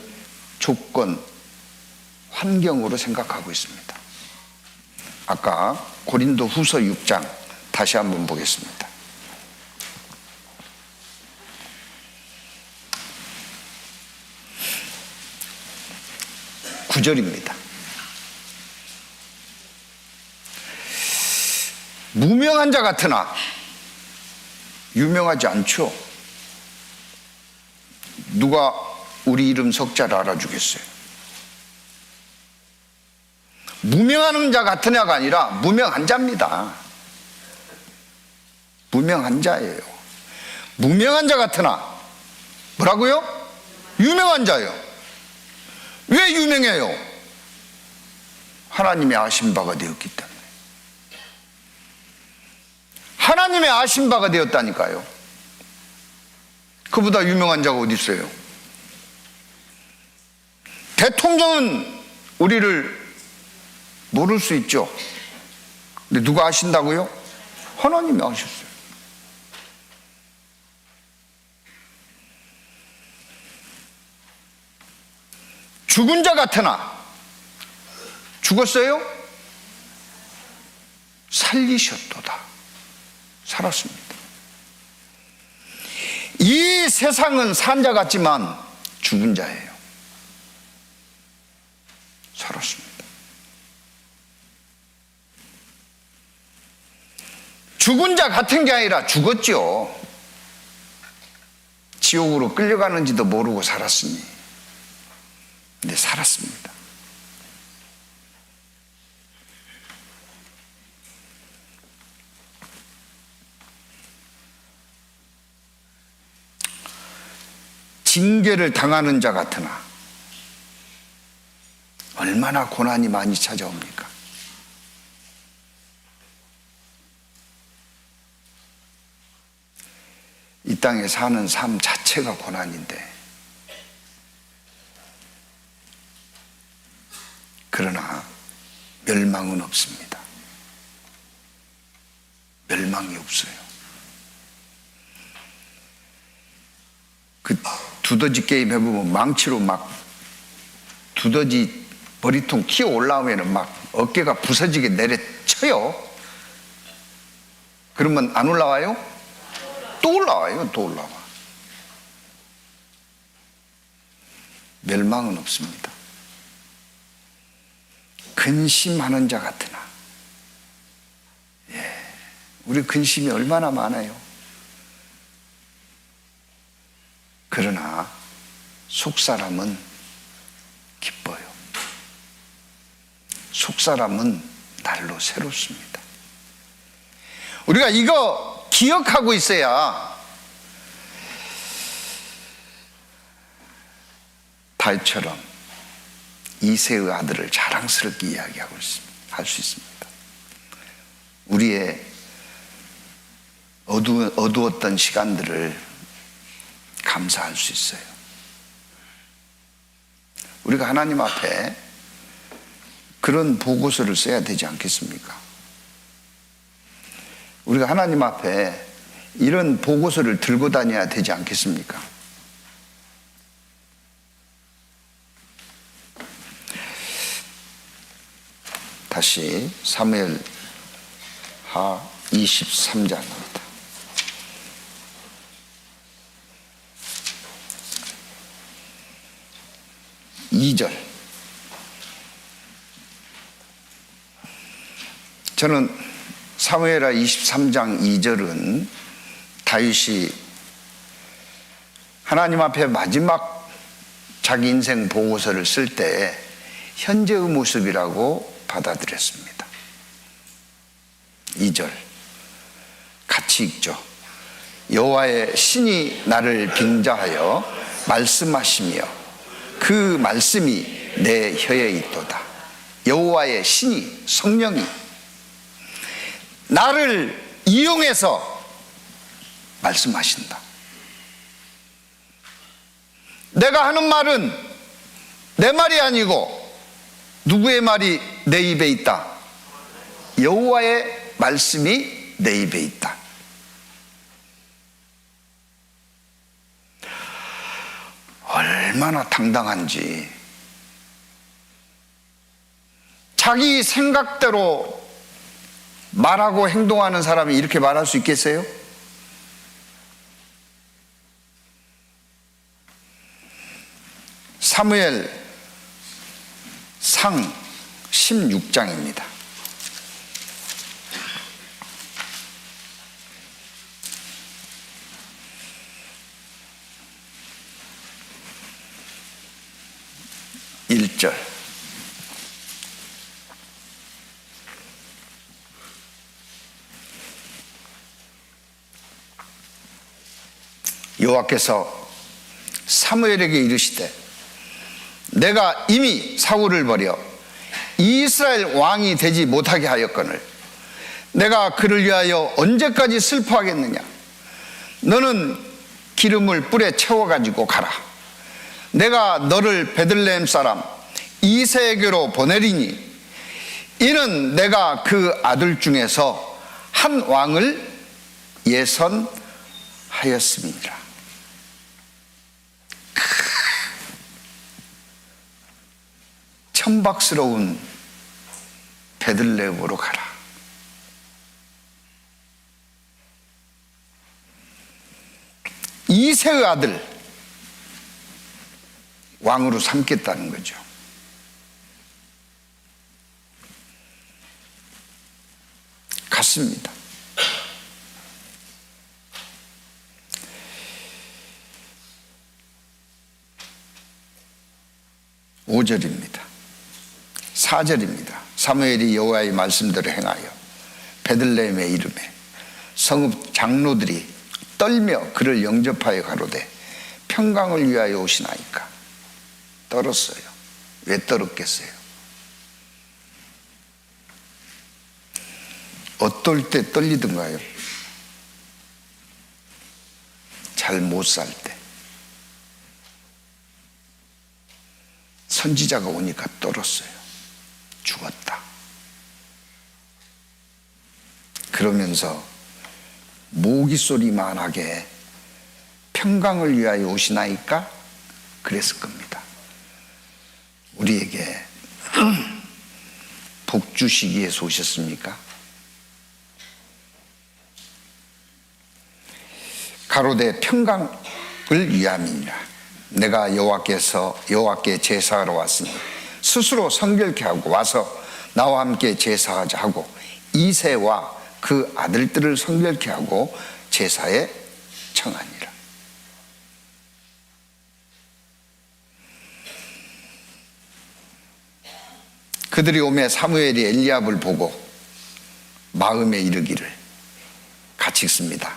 조건, 환경으로 생각하고 있습니다. 아까 고린도 후서 6장 다시 한번 보겠습니다. 9절입니다. 무명한 자 같으나 유명하지 않죠. 누가 우리 이름 석자를 알아주겠어요? 무명한 자 같으냐가 아니라 무명한 자입니다. 무명한 자예요. 무명한 자 같으나 뭐라고요? 유명한 자예요. 왜 유명해요? 하나님의 아신 바가 되었기 때문에. 하나님의 아신 바가 되었다니까요. 그보다 유명한 자가 어디 있어요? 대통령은 우리를 모를 수 있죠. 근데 누가 아신다고요? 하나님이 아셨어요. 죽은 자 같으나 죽었어요? 살리셨도다. 살았습니다. 이 세상은 산 자 같지만 죽은 자예요. 살았습니다. 죽은 자 같은 게 아니라 죽었죠. 지옥으로 끌려가는지도 모르고 살았으니. 근데 살았습니다. 징계를 당하는 자 같으나 얼마나 고난이 많이 찾아옵니까? 이 땅에 사는 삶 자체가 고난인데, 그러나 멸망은 없습니다. 멸망이 없어요. 그 두더지 게임 해보면 망치로 막 두더지 머리통 튀어 올라오면 막 어깨가 부서지게 내려쳐요. 그러면 안 올라와요? 또 올라와요. 또 올라와. 멸망은 없습니다. 근심하는 자 같으나, 우리 근심이 얼마나 많아요. 그러나 속사람은 기뻐요. 속사람은 날로 새롭습니다. 우리가 이거 기억하고 있어야 다윗처럼 이새의 아들을 자랑스럽게 이야기하고 할 수 있습니다. 우리의 어두웠던 시간들을 감사할 수 있어요. 우리가 하나님 앞에 그런 보고서를 써야 되지 않겠습니까? 우리가 하나님 앞에 이런 보고서를 들고 다녀야 되지 않겠습니까? 다시 사무엘하 23장입니다. 2절. 저는 사무엘하 23장 2절은 다윗이 하나님 앞에 마지막 자기 인생 보고서를 쓸 때 현재의 모습이라고 받아들였습니다. 2절 같이 읽죠. 여호와의 신이 나를 빙자하여 말씀하시며 그 말씀이 내 혀에 있도다. 여호와의 신이, 성령이 나를 이용해서 말씀하신다. 내가 하는 말은 내 말이 아니고 누구의 말이 내 입에 있다? 여호와의 말씀이 내 입에 있다. 얼마나 당당한지. 자기 생각대로 말하고 행동하는 사람이 이렇게 말할 수 있겠어요? 사무엘 상 16장입니다. (1절) 여호와께서 사무엘에게 이르시되 내가 이미 사울을 버려 이스라엘 왕이 되지 못하게 하였거늘 내가 그를 위하여 언제까지 슬퍼하겠느냐. 너는 기름을 뿔에 채워가지고 가라. 내가 너를 베들레헴 사람 이새에게로 보내리니 이는 내가 그 아들 중에서 한 왕을 예선하였음이니라. 천박스러운 베들레헴으로 가라. 이새의 아들 왕으로 삼겠다는 거죠. 갔습니다. (5절입니다) 4절입니다. 사무엘이 여호와의 말씀대로 행하여 베들레헴의 이름에 성읍 장로들이 떨며 그를 영접하여 가로되 평강을 위하여 오시나이까. 떨었어요. 왜 떨었겠어요? 어떨 때 떨리던가요? 잘 못 살 때. 선지자가 오니까 떨었어요. 죽었다. 그러면서 모기 소리만하게 평강을 위하여 오시나이까? 그랬을 겁니다. 우리에게 복 주시기 위해서 오셨습니까? 가로되 평강을 위함이니라. 내가 여호와께 제사하러 왔으니 스스로 성결케 하고 와서 나와 함께 제사하자 하고 이새와 그 아들들을 성결케 하고 제사에 청하니라. 그들이 오매 사무엘이 엘리압을 보고 마음에 이르기를, 같이 읽습니다.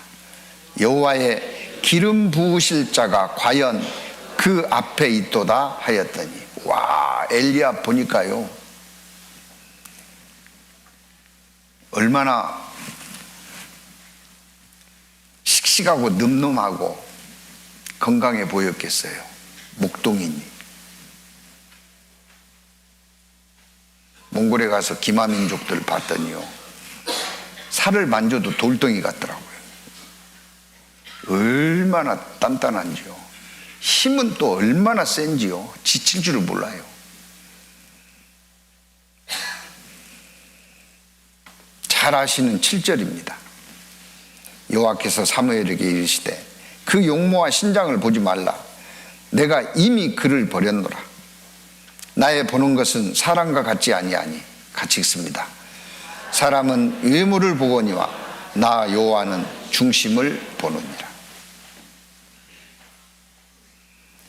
여호와의 기름 부으실 자가 과연 그 앞에 있도다 하였더니. 와, 엘리압 보니까요, 얼마나 씩씩하고 늠름하고 건강해 보였겠어요. 목동이니. 몽골에 가서 기마민족들 봤더니요, 살을 만져도 돌덩이 같더라고요. 얼마나 단단한지요. 힘은 또 얼마나 센지요. 지칠 줄을 몰라요. 잘 아시는 7절입니다. 여호와께서 사무엘에게 이르시되 그 용모와 신장을 보지 말라. 내가 이미 그를 버렸노라. 나의 보는 것은 사람과 같지 아니하니. 같이 읽습니다. 사람은 외모를 보거니와 나 여호와는 중심을 보느니라.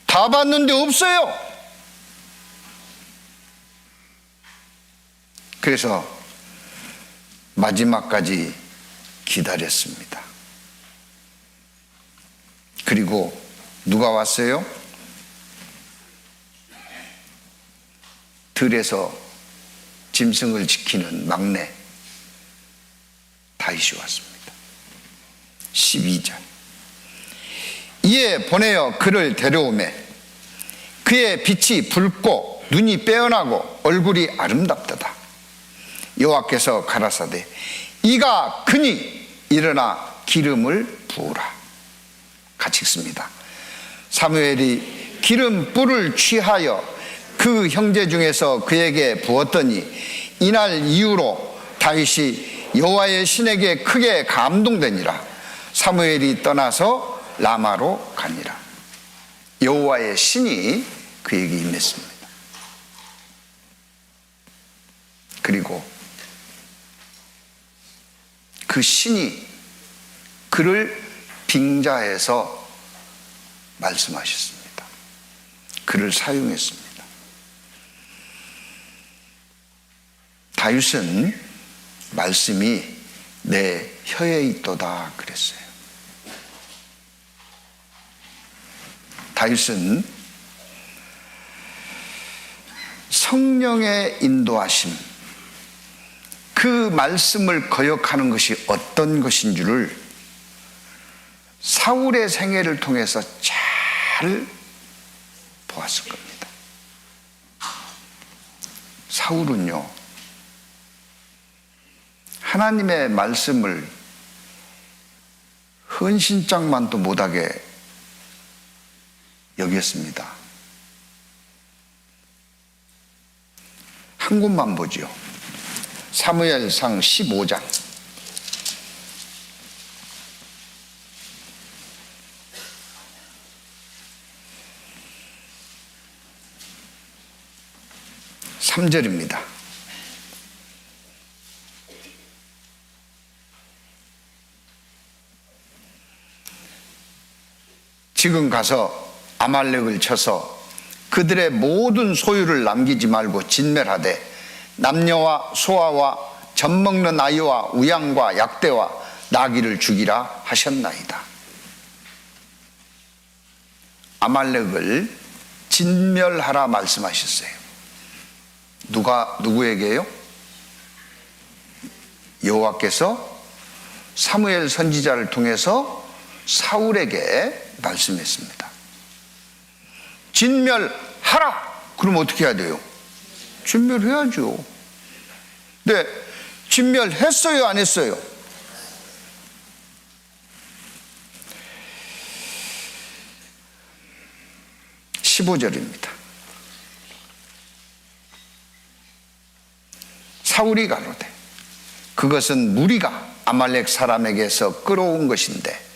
다 봤는데 없어요. 그래서 마지막까지 기다렸습니다. 그리고 누가 왔어요? 들에서 짐승을 지키는 막내 다윗이 왔습니다. 12절. 이에 보내어 그를 데려오매 그의 빛이 붉고 눈이 빼어나고 얼굴이 아름답도다. 여호와께서 가라사대 이가 그니 일어나 기름을 부으라. 같이 읽습니다. 사무엘이 기름 뿔을 취하여 그 형제 중에서 그에게 부었더니 이날 이후로 다윗이 여호와의 신에게 크게 감동되니라. 사무엘이 떠나서 라마로 가니라. 여호와의 신이 그에게 임했습니다. 그리고 그 신이 그를 빙자해서 말씀하셨습니다. 그를 사용했습니다. 다윗은 말씀이 내 혀에 있도다 그랬어요. 다윗은 성령의 인도하심, 그 말씀을 거역하는 것이 어떤 것인 줄을 사울의 생애를 통해서 잘 보았을 겁니다. 사울은요, 하나님의 말씀을 헌신짝만도 못하게 여겼습니다. 한 곳만 보죠. 사무엘상 15장. 삼절입니다 지금 가서 아말렉을 쳐서 그들의 모든 소유를 남기지 말고 진멸하되 남녀와 소아와 젖먹는 아이와 우양과 약대와 나귀를 죽이라 하셨나이다. 아말렉을 진멸하라 말씀하셨어요. 누구에게요? 여호와께서 사무엘 선지자를 통해서 사울에게 말씀했습니다. 진멸하라! 그럼 어떻게 해야 돼요? 진멸해야죠. 네, 진멸했어요, 안 했어요? (15절입니다) 사울이 가로되 그것은 무리가 아말렉 사람에게서 끌어온 것인데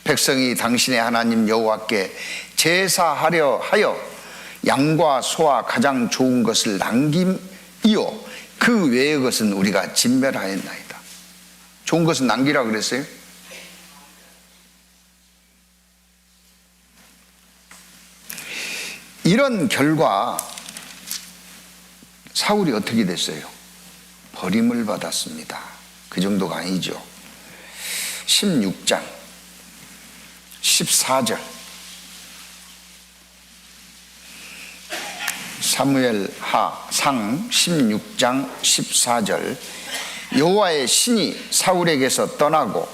백성이 당신의 하나님 여호와께 제사하려 하여 양과 소와 가장 좋은 것을 남김이요 그 외의 것은 우리가 진멸하였나이다. 좋은 것은 남기라 그랬어요? 이런 결과 사울이 어떻게 됐어요? 버림을 받았습니다. 그 정도가 아니죠. 16장 14절 사무엘하상 16장 14절 여호와의 신이 사울에게서 떠나고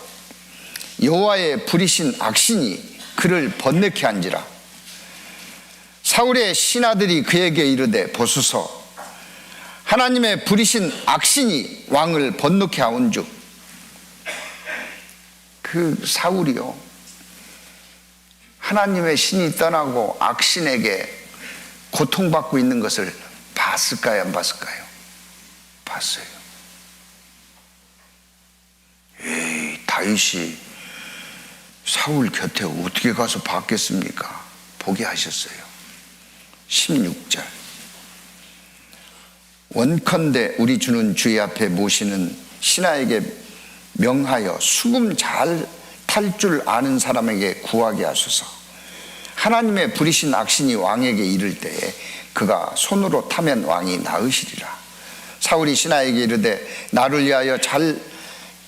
여호와의 부리신 악신이 그를 번뇌케 한지라. 사울의 신하들이 그에게 이르되 보소서 하나님의 부리신 악신이 왕을 번뇌케 하온즉. 그 사울이요, 하나님의 신이 떠나고 악신에게 고통받고 있는 것을 봤을까요, 안 봤을까요? 봤어요. 에이, 다윗이 사울 곁에 어떻게 가서 봤겠습니까? 보게 하셨어요. 16절 원컨대 우리 주는 주의 앞에 모시는 신하에게 명하여 수금 잘 탈 줄 아는 사람에게 구하게 하소서. 하나님의 부리신 악신이 왕에게 이를 때에 그가 손으로 타면 왕이 나으시리라. 사울이 신하에게 이르되 나를 위하여 잘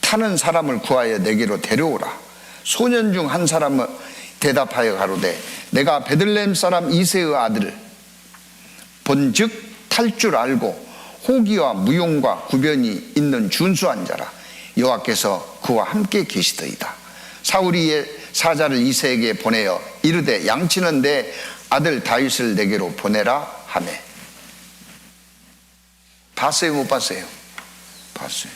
타는 사람을 구하여 내게로 데려오라. 소년 중 한 사람은 대답하여 가로되 내가 베들레헴 사람 이새의 아들을 본즉 탈 줄 알고 호기와 무용과 구변이 있는 준수한 자라. 여호와께서 그와 함께 계시더이다. 사울이 사자를 이새에게 보내어 이르되 양치는 내 아들 다윗을 내게로 보내라 하매. 봤어요, 못 봤어요? 봤어요.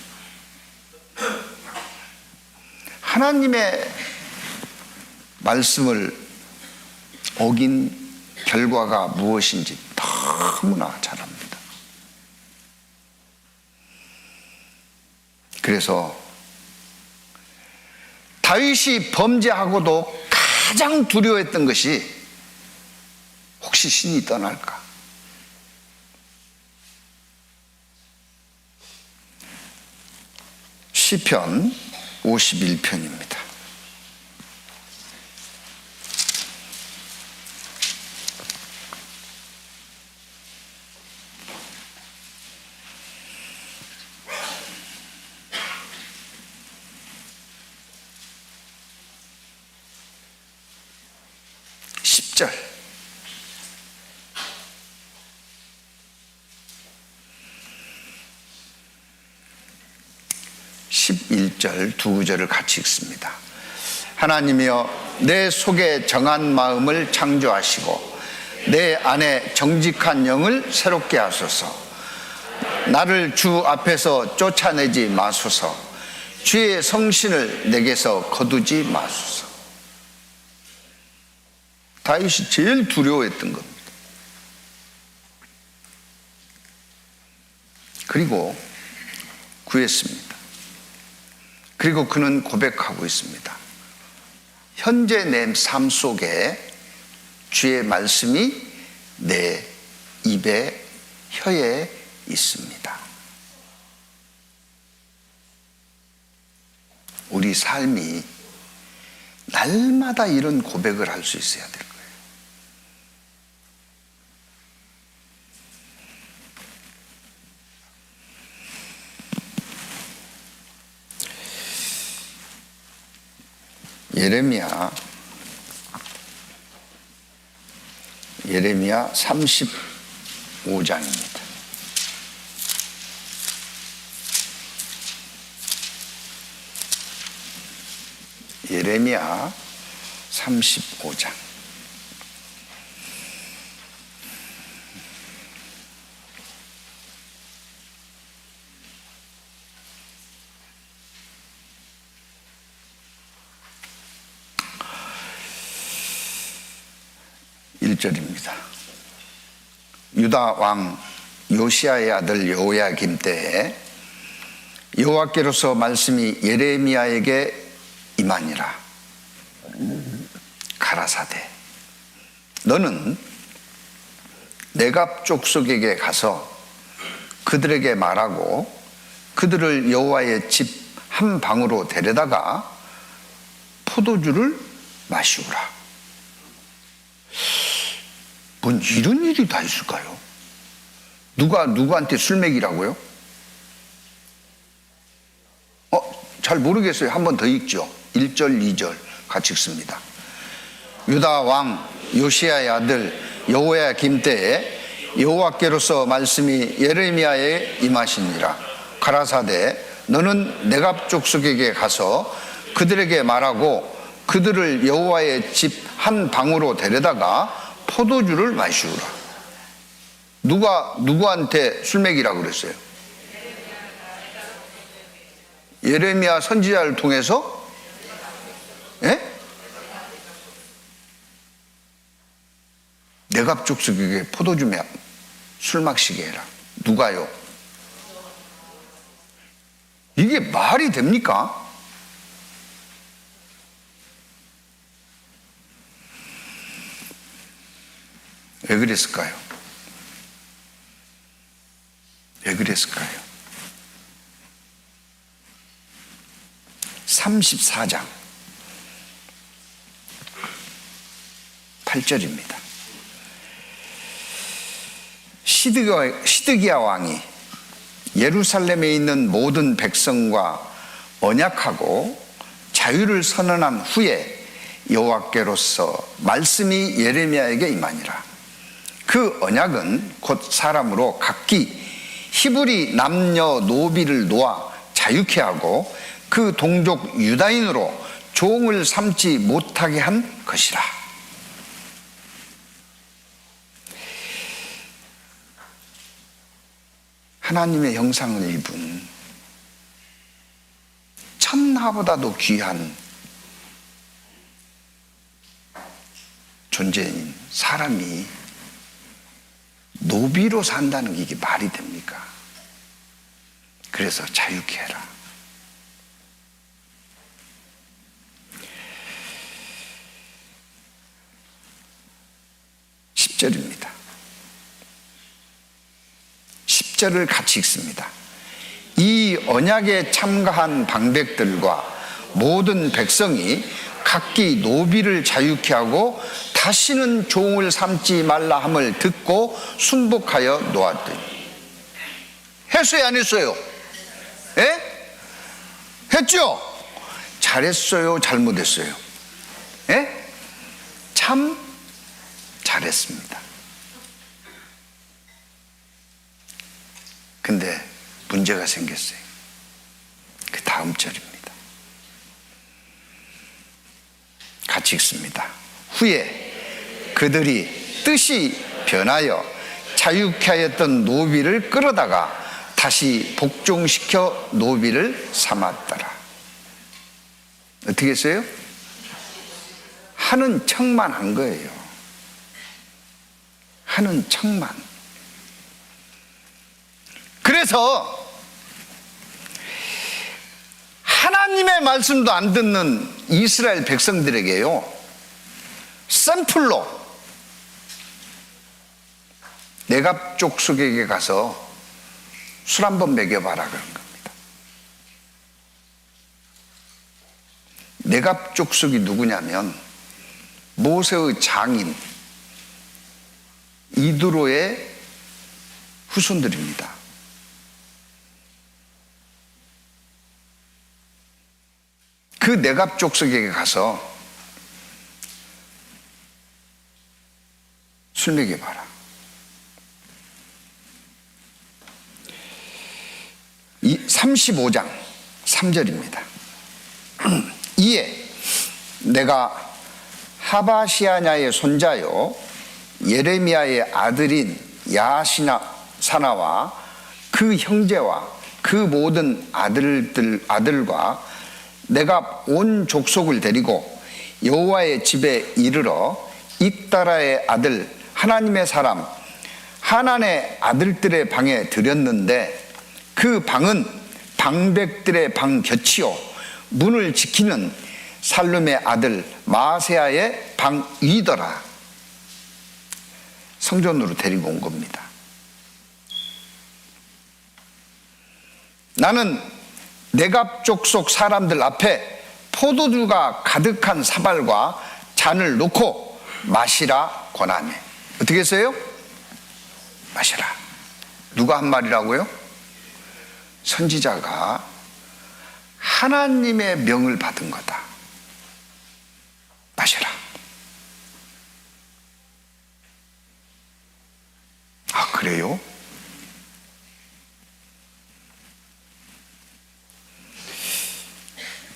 하나님의 말씀을 어긴 결과가 무엇인지 너무나 잘 압니다. 그래서 다윗이 범죄하고도 가장 두려워했던 것이 혹시 신이 떠날까? 시편 51편입니다. (10절) 11절 두 구절을 같이 읽습니다. 하나님이여 내 속에 정한 마음을 창조하시고 내 안에 정직한 영을 새롭게 하소서. 나를 주 앞에서 쫓아내지 마소서. 주의 성신을 내게서 거두지 마소서. 다윗이 제일 두려워했던 겁니다. 그리고 구했습니다. 그리고 그는 고백하고 있습니다. 현재 내 삶 속에 주의 말씀이 내 입에, 혀에 있습니다. 우리 삶이 날마다 이런 고백을 할 수 있어야 될 거예요. 예레미야 35장입니다. 예레미야 35장. (1절입니다) 유다 왕 요시야의 아들 여호야김 때에 여호와께로서 말씀이 예레미야에게 임하니라. 가라사대 너는 네갑 족속에게 가서 그들에게 말하고 그들을 여호와의 집 한 방으로 데려다가 포도주를 마시우라. 뭔 이런 일이 다 있을까요? 누가 누구한테 술 먹이라고요? 잘 모르겠어요. 한 번 더 읽죠. 1절, 2절 같이 읽습니다. 유다 왕 요시야의 아들 여호야김 때에 여호와께로서 말씀이 예레미야에 임하시니라. 가라사대 너는 네갑 족속에게 가서 그들에게 말하고 그들을 여호와의 집 한 방으로 데려다가 포도주를 마시우라. 누가 누구한테 술 먹이라고 그랬어요? 예레미야 선지자를 통해서? 예? 네갑 족속에게 포도주 술 마시게 해라. 누가요? 이게 말이 됩니까? 왜 그랬을까요? 왜 그랬을까요? 34장 8절입니다. 시드기야 왕이 예루살렘에 있는 모든 백성과 언약하고 자유를 선언한 후에 여호와께로서 말씀이 예레미야에게 임하니라. 그 언약은 곧 사람으로 각기 히브리 남녀 노비를 놓아 자유케 하고 그 동족 유다인으로 종을 삼지 못하게 한 것이라. 하나님의 형상을 입은 천하보다도 귀한 존재인 사람이 노비로 산다는 게 이게 말이 됩니까? 그래서 자유케 해라. (10절입니다) 10절을 같이 읽습니다. 이 언약에 참가한 방백들과 모든 백성이 각기 노비를 자유케 하고 다시는 종을 삼지 말라 함을 듣고 순복하여 놓았더니. 했어요, 안 했어요? 예? 했죠? 잘했어요, 잘못했어요? 예? 참 잘했습니다. 근데 문제가 생겼어요. 그 다음 절입니다. 같이 읽습니다. 후에 그들이 뜻이 변하여 자유케 하였던 노비를 끌어다가 다시 복종시켜 노비를 삼았더라. 어떻게 했어요? 하는 척만 한 거예요. 하는 척만. 그래서 하나님의 말씀도 안 듣는 이스라엘 백성들에게요, 샘플로 내갑 족속에게 가서 술 한번 먹여봐라 그런 겁니다. 내갑 족속이 누구냐면 모세의 장인 이드로의 후손들입니다. 그 내갑 족속에게 가서 술 먹여봐라. 35장 3절입니다. 이에 내가 하바시아냐의 손자요 예레미야의 아들인 야시나사나와 그 형제와 그 모든 아들과 내가 온 족속을 데리고 여호와의 집에 이르러 잇다라의 아들 하나님의 사람 하난의 아들들의 방에 들였는데 그 방은 방백들의 방 곁이요 문을 지키는 살룸의 아들 마세야의 방 위더라. 성전으로 데리고 온 겁니다. 나는 내갑 족속 사람들 앞에 포도주가 가득한 사발과 잔을 놓고 마시라 권하네. 어떻게 했어요? 마시라. 누가 한 말이라고요? 선지자가 하나님의 명을 받은 거다. 마시라. 아, 그래요?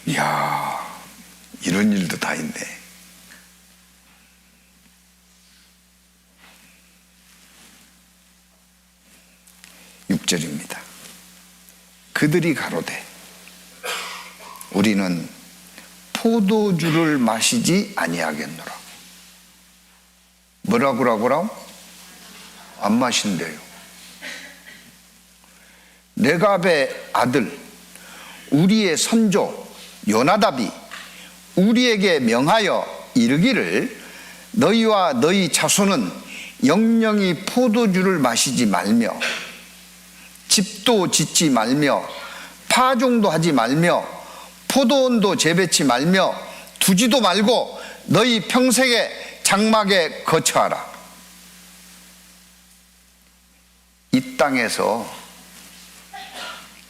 이야, 이런 일도 다 있네. (6절입니다) 그들이 가로되 우리는 포도주를 마시지 아니하겠노라. 뭐라고? 안 마신대요. 레갑의 아들 우리의 선조 요나답이 우리에게 명하여 이르기를 너희와 너희 자손은 영영이 포도주를 마시지 말며 집도 짓지 말며 파종도 하지 말며 포도원도 재배치 말며 두지도 말고 너희 평생에 장막에 거처하라. 이 땅에서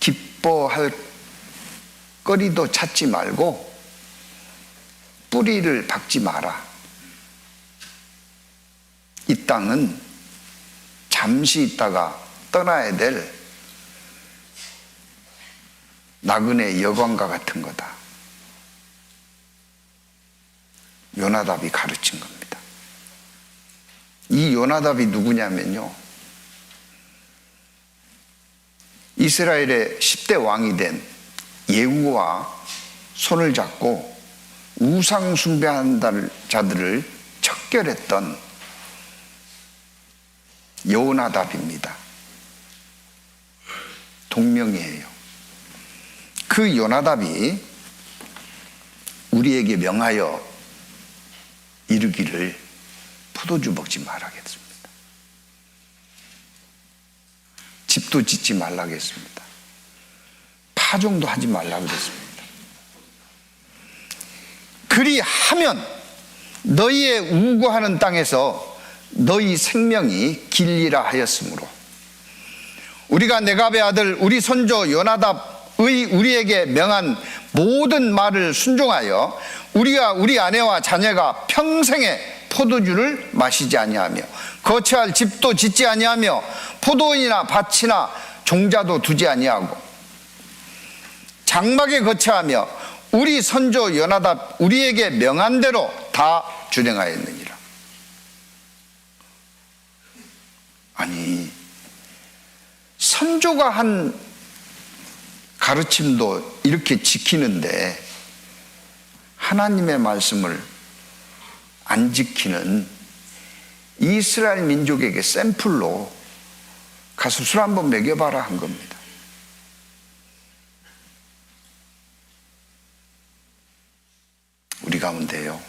기뻐할 거리도 찾지 말고 뿌리를 박지 마라. 이 땅은 잠시 있다가 떠나야 될 나그네 여관과 같은 거다. 요나답이 가르친 겁니다. 이 요나답이 누구냐면요, 이스라엘의 10대 왕이 된 예후와 손을 잡고 우상 숭배하는 자들을 척결했던 요나답입니다. 동명이에요. 그 요나답이 우리에게 명하여 이르기를 포도주 먹지 말라겠습니다. 집도 짓지 말라겠습니다. 파종도 하지 말라겠습니다. 그리하면 너희의 우고하는 땅에서 너희 생명이 길리라 하였으므로 우리가 네갑의 아들 우리 손조 요나답의 우리에게 명한 모든 말을 순종하여 우리와 우리 아내와 자녀가 평생에 포도주를 마시지 아니하며 거처할 집도 짓지 아니하며 포도원이나 밭이나 종자도 두지 아니하고 장막에 거처하며 우리 선조 요나답 우리에게 명한 대로 다 준행하였느니라. 아니, 선조가 한 가르침도 이렇게 지키는데 하나님의 말씀을 안 지키는 이스라엘 민족에게 샘플로 가서 술 한번 먹여봐라 한 겁니다. 가운데요,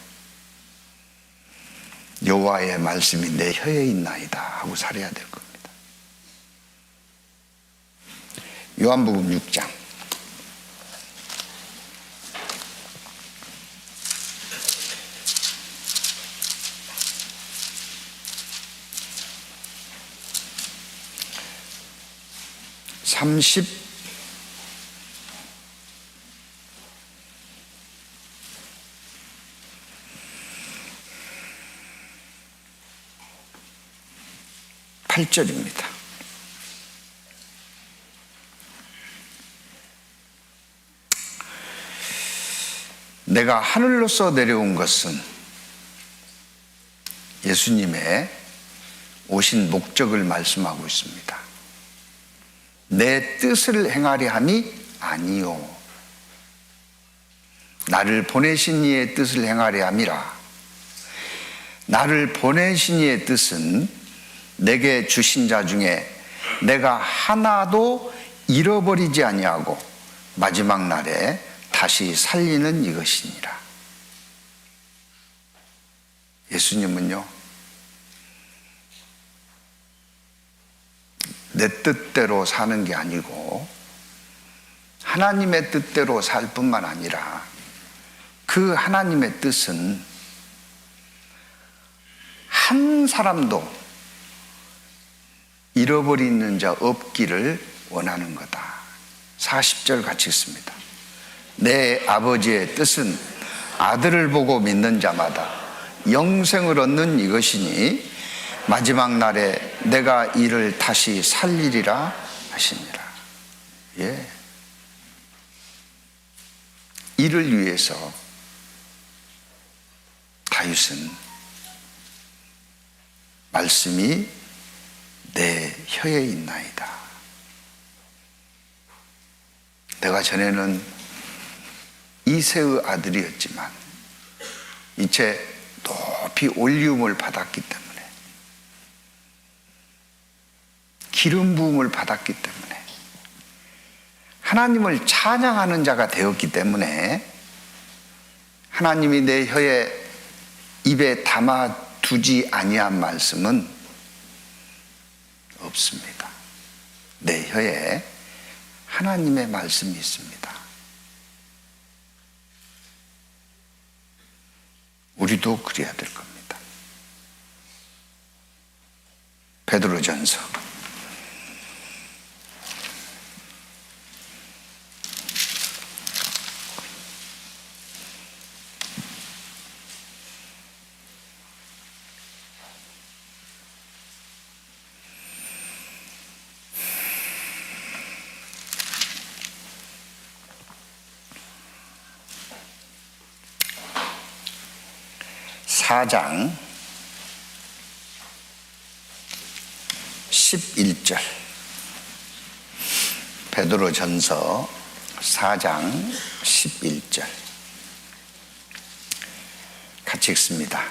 여호와의 말씀이 내 혀에 있나이다 하고 살아야 될 겁니다. 요한복음 6장 38절입니다. 내가 하늘로서 내려온 것은 예수님의 오신 목적을 말씀하고 있습니다. 내 뜻을 행하려 함이 아니요, 나를 보내신 이의 뜻을 행하려 함이라. 나를 보내신 이의 뜻은 내게 주신 자 중에 내가 하나도 잃어버리지 아니하고 마지막 날에 다시 살리는 이것이니라. 예수님은요, 내 뜻대로 사는 게 아니고 하나님의 뜻대로 살 뿐만 아니라 그 하나님의 뜻은 한 사람도 잃어버리는 자 없기를 원하는 거다. 40절 같이 읽습니다. 내 아버지의 뜻은 아들을 보고 믿는 자마다 영생을 얻는 이것이니 마지막 날에 내가 이를 다시 살리리라 하시니라. 예. 이를 위해서 다윗은 말씀이 내 혀에 있나이다. 내가 전에는 이새의 아들이었지만 이제 높이 올리움을 받았기 때문에, 기름 부음을 받았기 때문에, 하나님을 찬양하는 자가 되었기 때문에 하나님이 내 혀에 입에 담아두지 아니한 말씀은 없습니다. 내 혀에 하나님의 말씀이 있습니다. 우리도 그래야 될 겁니다. 베드로전서 4장 11절, 베드로전서 4장 11절 같이 읽습니다.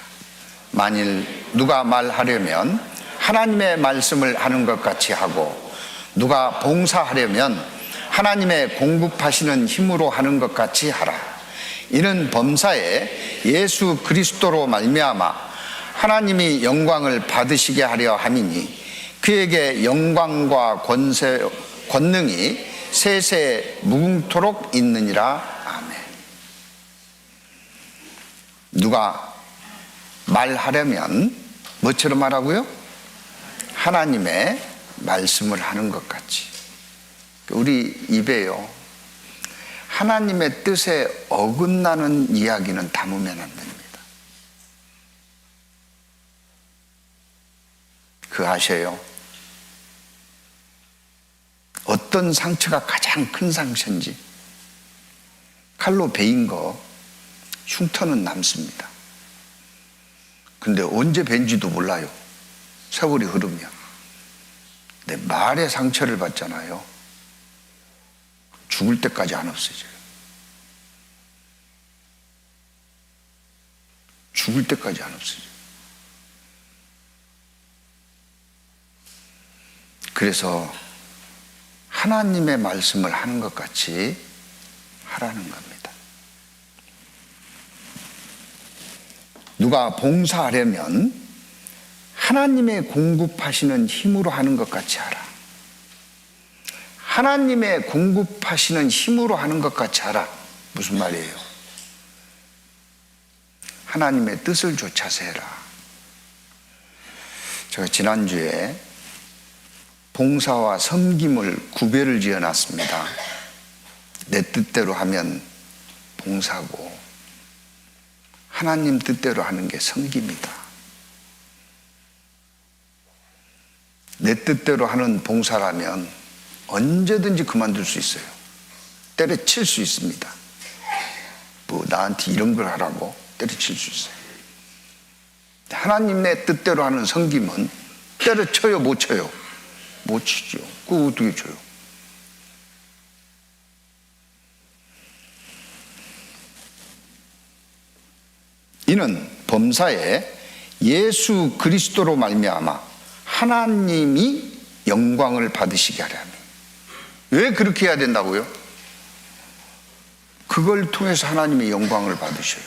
만일 누가 말하려면 하나님의 말씀을 하는 것 같이 하고 누가 봉사하려면 하나님의 공급하시는 힘으로 하는 것 같이 하라. 이는 범사에 예수 그리스도로 말미암아 하나님이 영광을 받으시게 하려 함이니 그에게 영광과 권능이 세세 무궁토록 있느니라. 아멘. 누가 말하려면 뭐처럼 하라고요? 하나님의 말씀을 하는 것 같이. 우리 입에요, 하나님의 뜻에 어긋나는 이야기는 담으면 안 됩니다. 그거 아세요? 어떤 상처가 가장 큰 상처인지? 칼로 베인 거 흉터는 남습니다. 근데 언제 벤지도 몰라요. 세월이 흐르면. 내 말에 상처를 받잖아요. 죽을 때까지 안 없어져요. 죽을 때까지 안 없어져요. 그래서 하나님의 말씀을 하는 것 같이 하라는 겁니다. 누가 봉사하려면 하나님의 공급하시는 힘으로 하는 것 같이 하라. 하나님의 공급하시는 힘으로 하는 것 같이 하라. 무슨 말이에요? 하나님의 뜻을 좇아서 해라. 제가 지난주에 봉사와 섬김을 구별을 지어놨습니다. 내 뜻대로 하면 봉사고 하나님 뜻대로 하는 게 섬김이다. 내 뜻대로 하는 봉사라면 언제든지 그만둘 수 있어요. 때려칠 수 있습니다. 뭐 나한테 이런 걸 하라고 때려칠 수 있어요. 하나님의 뜻대로 하는 섬김은 때려쳐요, 못 쳐요? 못 치죠. 그거 어떻게 쳐요? 이는 범사에 예수 그리스도로 말미암아 하나님이 영광을 받으시게 하려 함이에요. 왜 그렇게 해야 된다고요? 그걸 통해서 하나님의 영광을 받으셔요.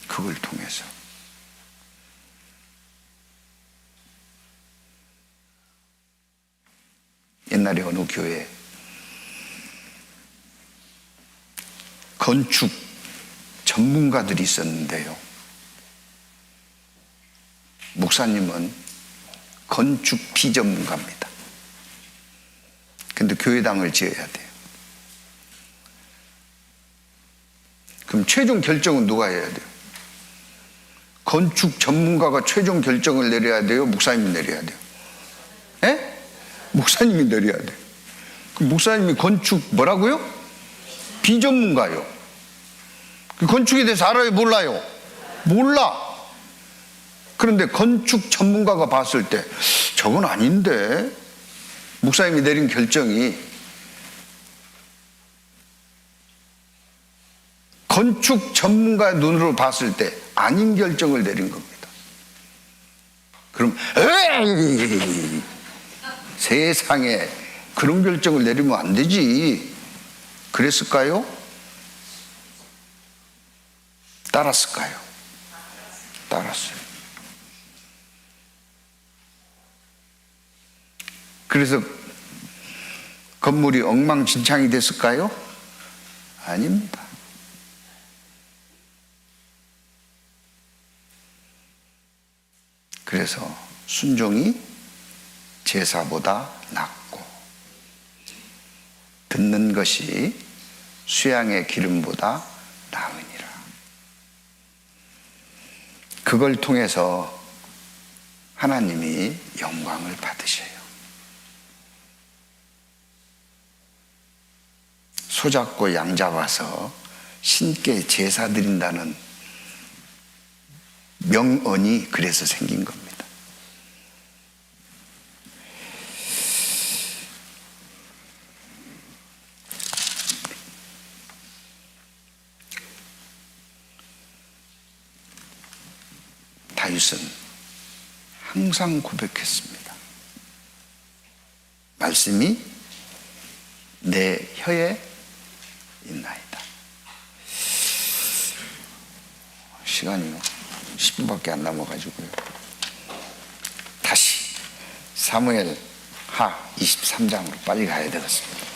그걸 통해서. 옛날에 어느 교회에 건축 전문가들이 있었는데요. 목사님은 건축 비전문가입니다. 근데 교회당을 지어야 돼요. 그럼 최종 결정은 누가 해야 돼요? 건축 전문가가 최종 결정을 내려야 돼요? 목사님이 내려야 돼요? 예? 목사님이 내려야 돼요. 그럼 목사님이 건축 뭐라고요? 비전문가요. 건축에 대해서 알아요? 몰라요? 몰라. 그런데 건축 전문가가 봤을 때 저건 아닌데 목사님이 내린 결정이 건축 전문가의 눈으로 봤을 때 아닌 결정을 내린 겁니다. 그럼 에이, 세상에 그런 결정을 내리면 안 되지. 그랬을까요? 따랐을까요? 따랐어요. 그래서 건물이 엉망진창이 됐을까요? 아닙니다. 그래서 순종이 제사보다 낫고 듣는 것이 수양의 기름보다 나으니라. 그걸 통해서 하나님이 영광을 받으셔요. 소 잡고 양 잡아서 신께 제사 드린다는 명언이 그래서 생긴 겁니다. 다윗은 항상 고백했습니다. 말씀이 내 혀에 있나이다. 시간이 10분밖에 안 남아가지고요. 다시 사무엘 하 23장으로 빨리 가야 되겠습니다.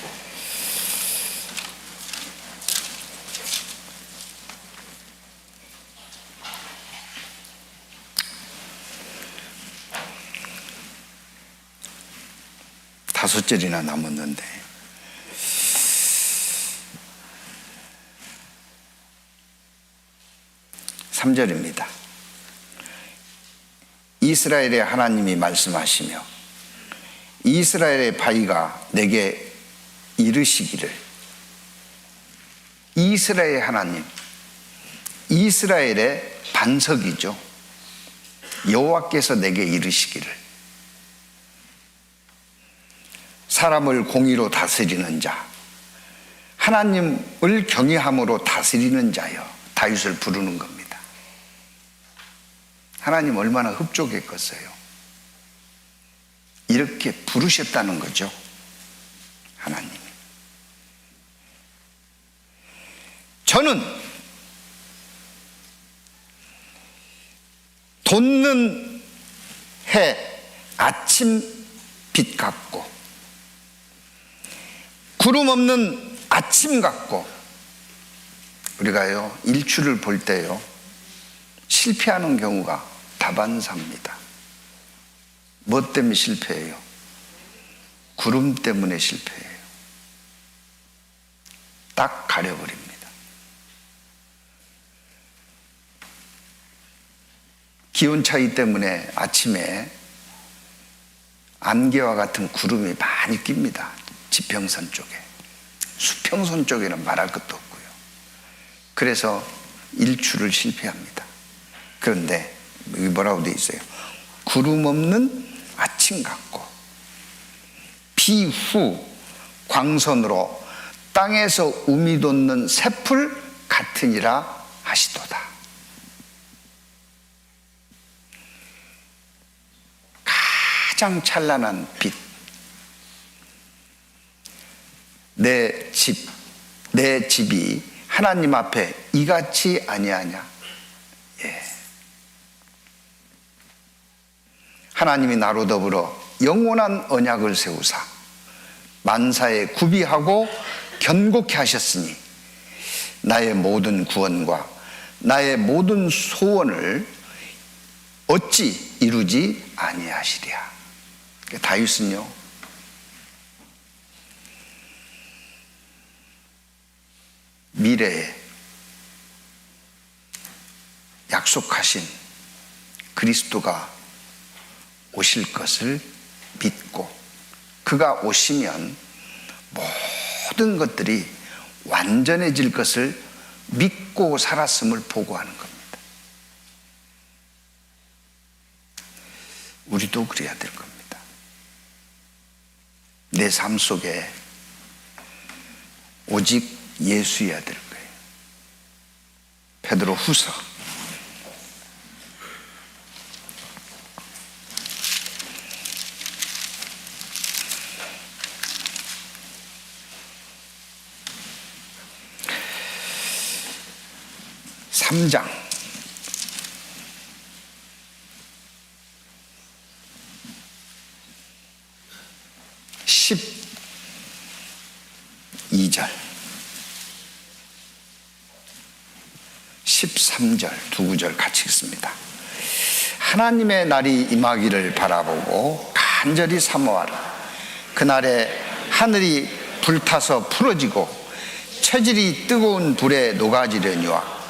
다섯 절이나 남았는데 3절입니다. 이스라엘의 하나님이 말씀하시며 이스라엘의 바위가 내게 이르시기를. 이스라엘의 하나님, 이스라엘의 반석이죠. 여호와께서 내게 이르시기를 사람을 공의로 다스리는 자, 하나님을 경외함으로 다스리는 자여. 다윗을 부르는 겁니다. 하나님 얼마나 흡족했겠어요. 이렇게 부르셨다는 거죠. 하나님이. 저는 돋는 해 아침 빛 같고 구름 없는 아침 같고, 우리가요 일출을 볼 때요 실패하는 경우가 다반사입니다. 뭐 때문에 실패해요? 구름 때문에 실패해요. 딱 가려버립니다. 기온 차이 때문에 아침에 안개와 같은 구름이 많이 낍니다. 지평선 쪽에. 수평선 쪽에는 말할 것도 없고요. 그래서 일출을 실패합니다. 그런데 여기 뭐라고 되어 있어요? 구름 없는 아침 같고 비후 광선으로 땅에서 우미 돋는 새풀 같으니라 하시도다. 가장 찬란한 빛, 내 집이 하나님 앞에 이같이 아니하냐. 예. 하나님이 나로 더불어 영원한 언약을 세우사 만사에 구비하고 견고케 하셨으니 나의 모든 구원과 나의 모든 소원을 어찌 이루지 아니하시랴. 다윗은요 미래에 약속하신 그리스도가 오실 것을 믿고 그가 오시면 모든 것들이 완전해질 것을 믿고 살았음을 보고하는 겁니다. 우리도 그래야 될 겁니다. 내 삶 속에 오직 예수여야 될 거예요. 베드로 후서 3장 12절 13절 두 구절 같이 읽습니다. 하나님의 날이 임하기를 바라보고 간절히 사모하라. 그날에 하늘이 불타서 풀어지고 체질이 뜨거운 불에 녹아지려니와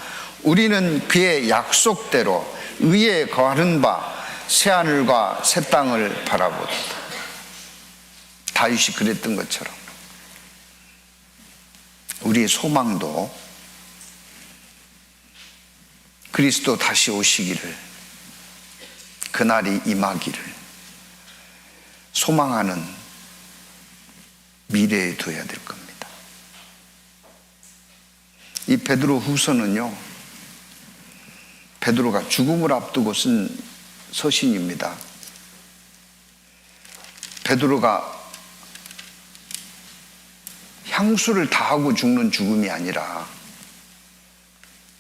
우리는 그의 약속대로 의에 거하는 바 새하늘과 새 땅을 바라보다. 다윗이 그랬던 것처럼 우리의 소망도 그리스도 다시 오시기를, 그날이 임하기를 소망하는 미래에 둬야 될 겁니다. 이 베드로 후서는요 베드로가 죽음을 앞두고 쓴 서신입니다. 베드로가 향수를 다하고 죽는 죽음이 아니라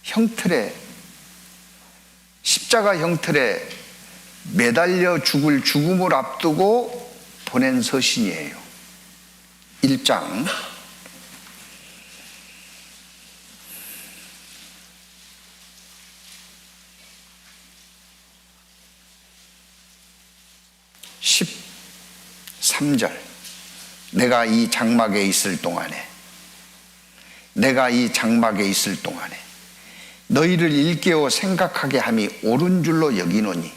형틀에, 십자가 형틀에 매달려 죽을 죽음을 앞두고 보낸 서신이에요. 1장 13절 내가 이 장막에 있을 동안에 너희를 일깨워 생각하게 함이 옳은 줄로 여기노니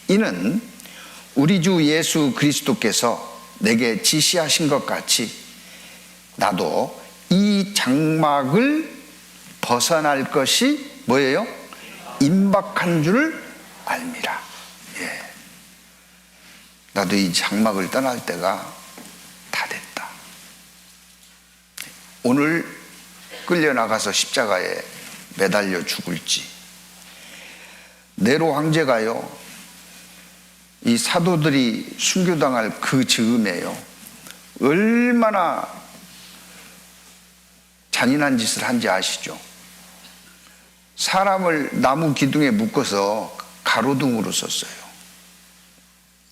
이는 우리 주 예수 그리스도께서 내게 지시하신 것 같이 나도 이 장막을 벗어날 것이 뭐예요? 임박한 줄 알미라. 예. 나도 이 장막을 떠날 때가 다 됐다. 오늘 끌려나가서 십자가에 매달려 죽을지, 네로 황제가요 이 사도들이 순교당할 그 즈음에요 얼마나 잔인한 짓을 한지 아시죠? 사람을 나무 기둥에 묶어서 가로등으로 썼어요.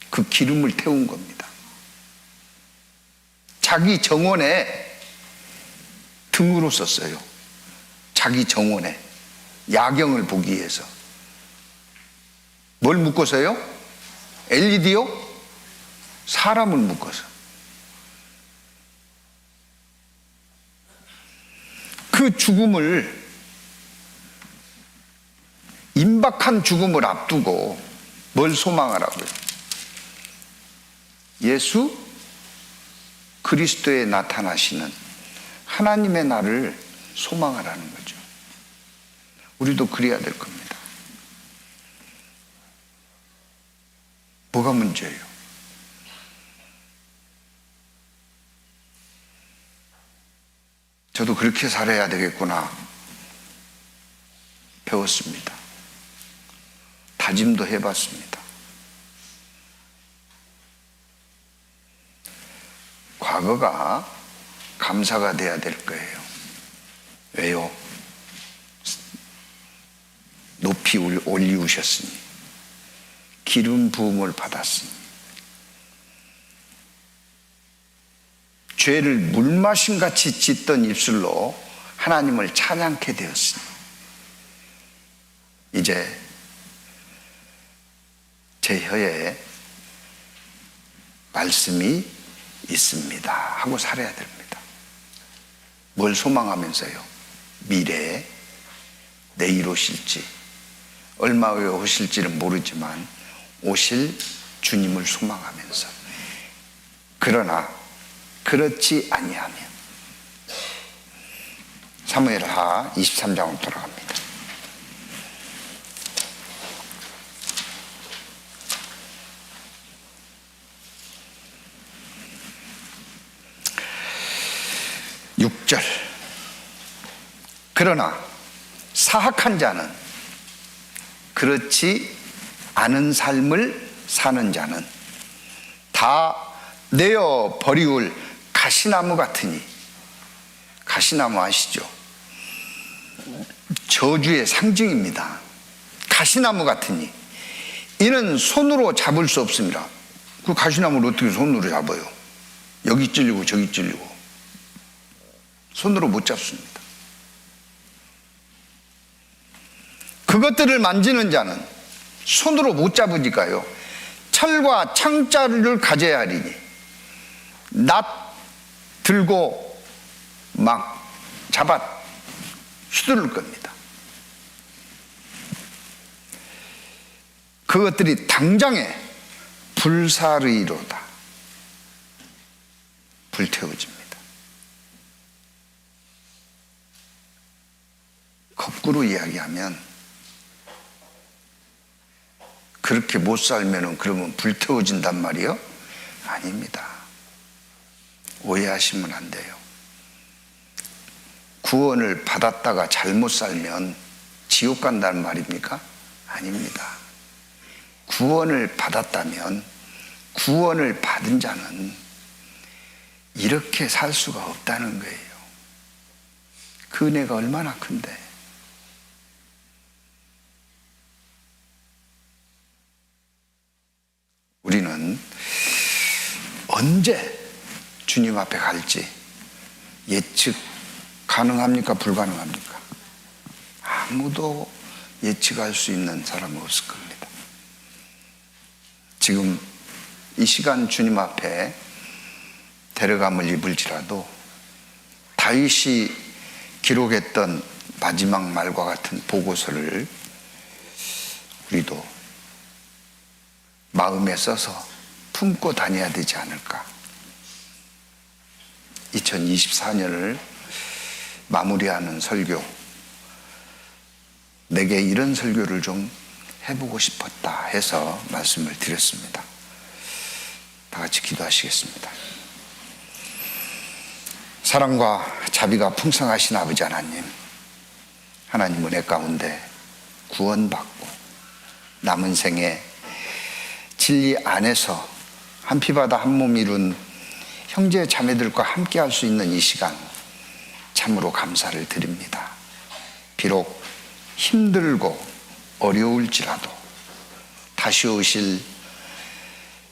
그 기름을 태운 겁니다. 자기 정원에 등으로 썼어요. 자기 정원에 야경을 보기 위해서. 뭘 묶어서요? LED요? 사람을 묶어서. 그 죽음을, 임박한 죽음을 앞두고 뭘 소망하라고요? 예수 그리스도에 나타나시는 하나님의 날을 소망하라는 거죠. 우리도 그래야 될 겁니다. 뭐가 문제예요? 저도 그렇게 살아야 되겠구나 배웠습니다. 다짐도 해봤습니다. 과거가 감사가 돼야 될 거예요. 왜요? 높이 올리우셨으니, 기름 부음을 받았으니, 죄를 물마심같이 찢던 입술로 하나님을 찬양케 되었으니, 이제 제 혀에 말씀이 있습니다 하고 살아야 됩니다. 뭘 소망하면서요? 미래에 내일 오실지, 얼마 후에 오실지는 모르지만 오실 주님을 소망하면서. 그러나 그렇지 아니하면, 사무엘하 23장으로 돌아갑니다. 그러나 사악한 자는, 그렇지 않은 삶을 사는 자는 다 내어 버리울 가시나무 같으니. 가시나무 아시죠? 저주의 상징입니다. 가시나무 같으니 이는 손으로 잡을 수 없습니다. 그 가시나무를 어떻게 손으로 잡아요? 여기 찔리고 저기 찔리고. 손으로 못 잡습니다. 그것들을 만지는 자는 손으로 못 잡으니까요, 철과 창자를 가져야 하리니 낫 들고 막 잡아 휘두를 겁니다. 그것들이 당장에 불사르이로다. 불태워집니다. 거꾸로 이야기하면, 그렇게 못 살면은 그러면 불태워진단 말이요? 아닙니다. 오해하시면 안 돼요. 구원을 받았다가 잘못 살면 지옥 간다는 말입니까? 아닙니다. 구원을 받았다면, 구원을 받은 자는 이렇게 살 수가 없다는 거예요. 그 은혜가 얼마나 큰데. 우리는 언제 주님 앞에 갈지 예측 가능합니까? 불가능합니까? 아무도 예측할 수 있는 사람은 없을 겁니다. 지금 이 시간 주님 앞에 데려감을 입을지라도 다윗이 기록했던 마지막 말과 같은 보고서를 우리도 마음에 써서 품고 다녀야 되지 않을까. 2024년을 마무리하는 설교, 내게 이런 설교를 좀 해보고 싶었다 해서 말씀을 드렸습니다. 다 같이 기도하시겠습니다. 사랑과 자비가 풍성하신 아버지 하나님, 하나님 은혜 가운데 구원받고 남은 생에 진리 안에서 한 피바다 한 몸 이룬 형제 자매들과 함께 할 수 있는 이 시간 참으로 감사를 드립니다. 비록 힘들고 어려울지라도 다시 오실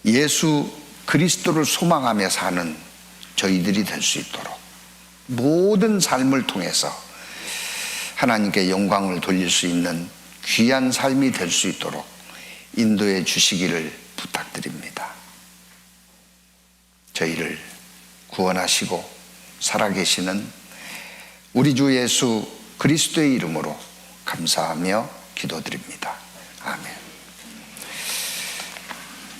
예수 그리스도를 소망하며 사는 저희들이 될 수 있도록 모든 삶을 통해서 하나님께 영광을 돌릴 수 있는 귀한 삶이 될 수 있도록 인도해 주시기를 부탁드립니다. 저희를 구원하시고 살아계시는 우리 주 예수 그리스도의 이름으로 감사하며 기도드립니다. 아멘.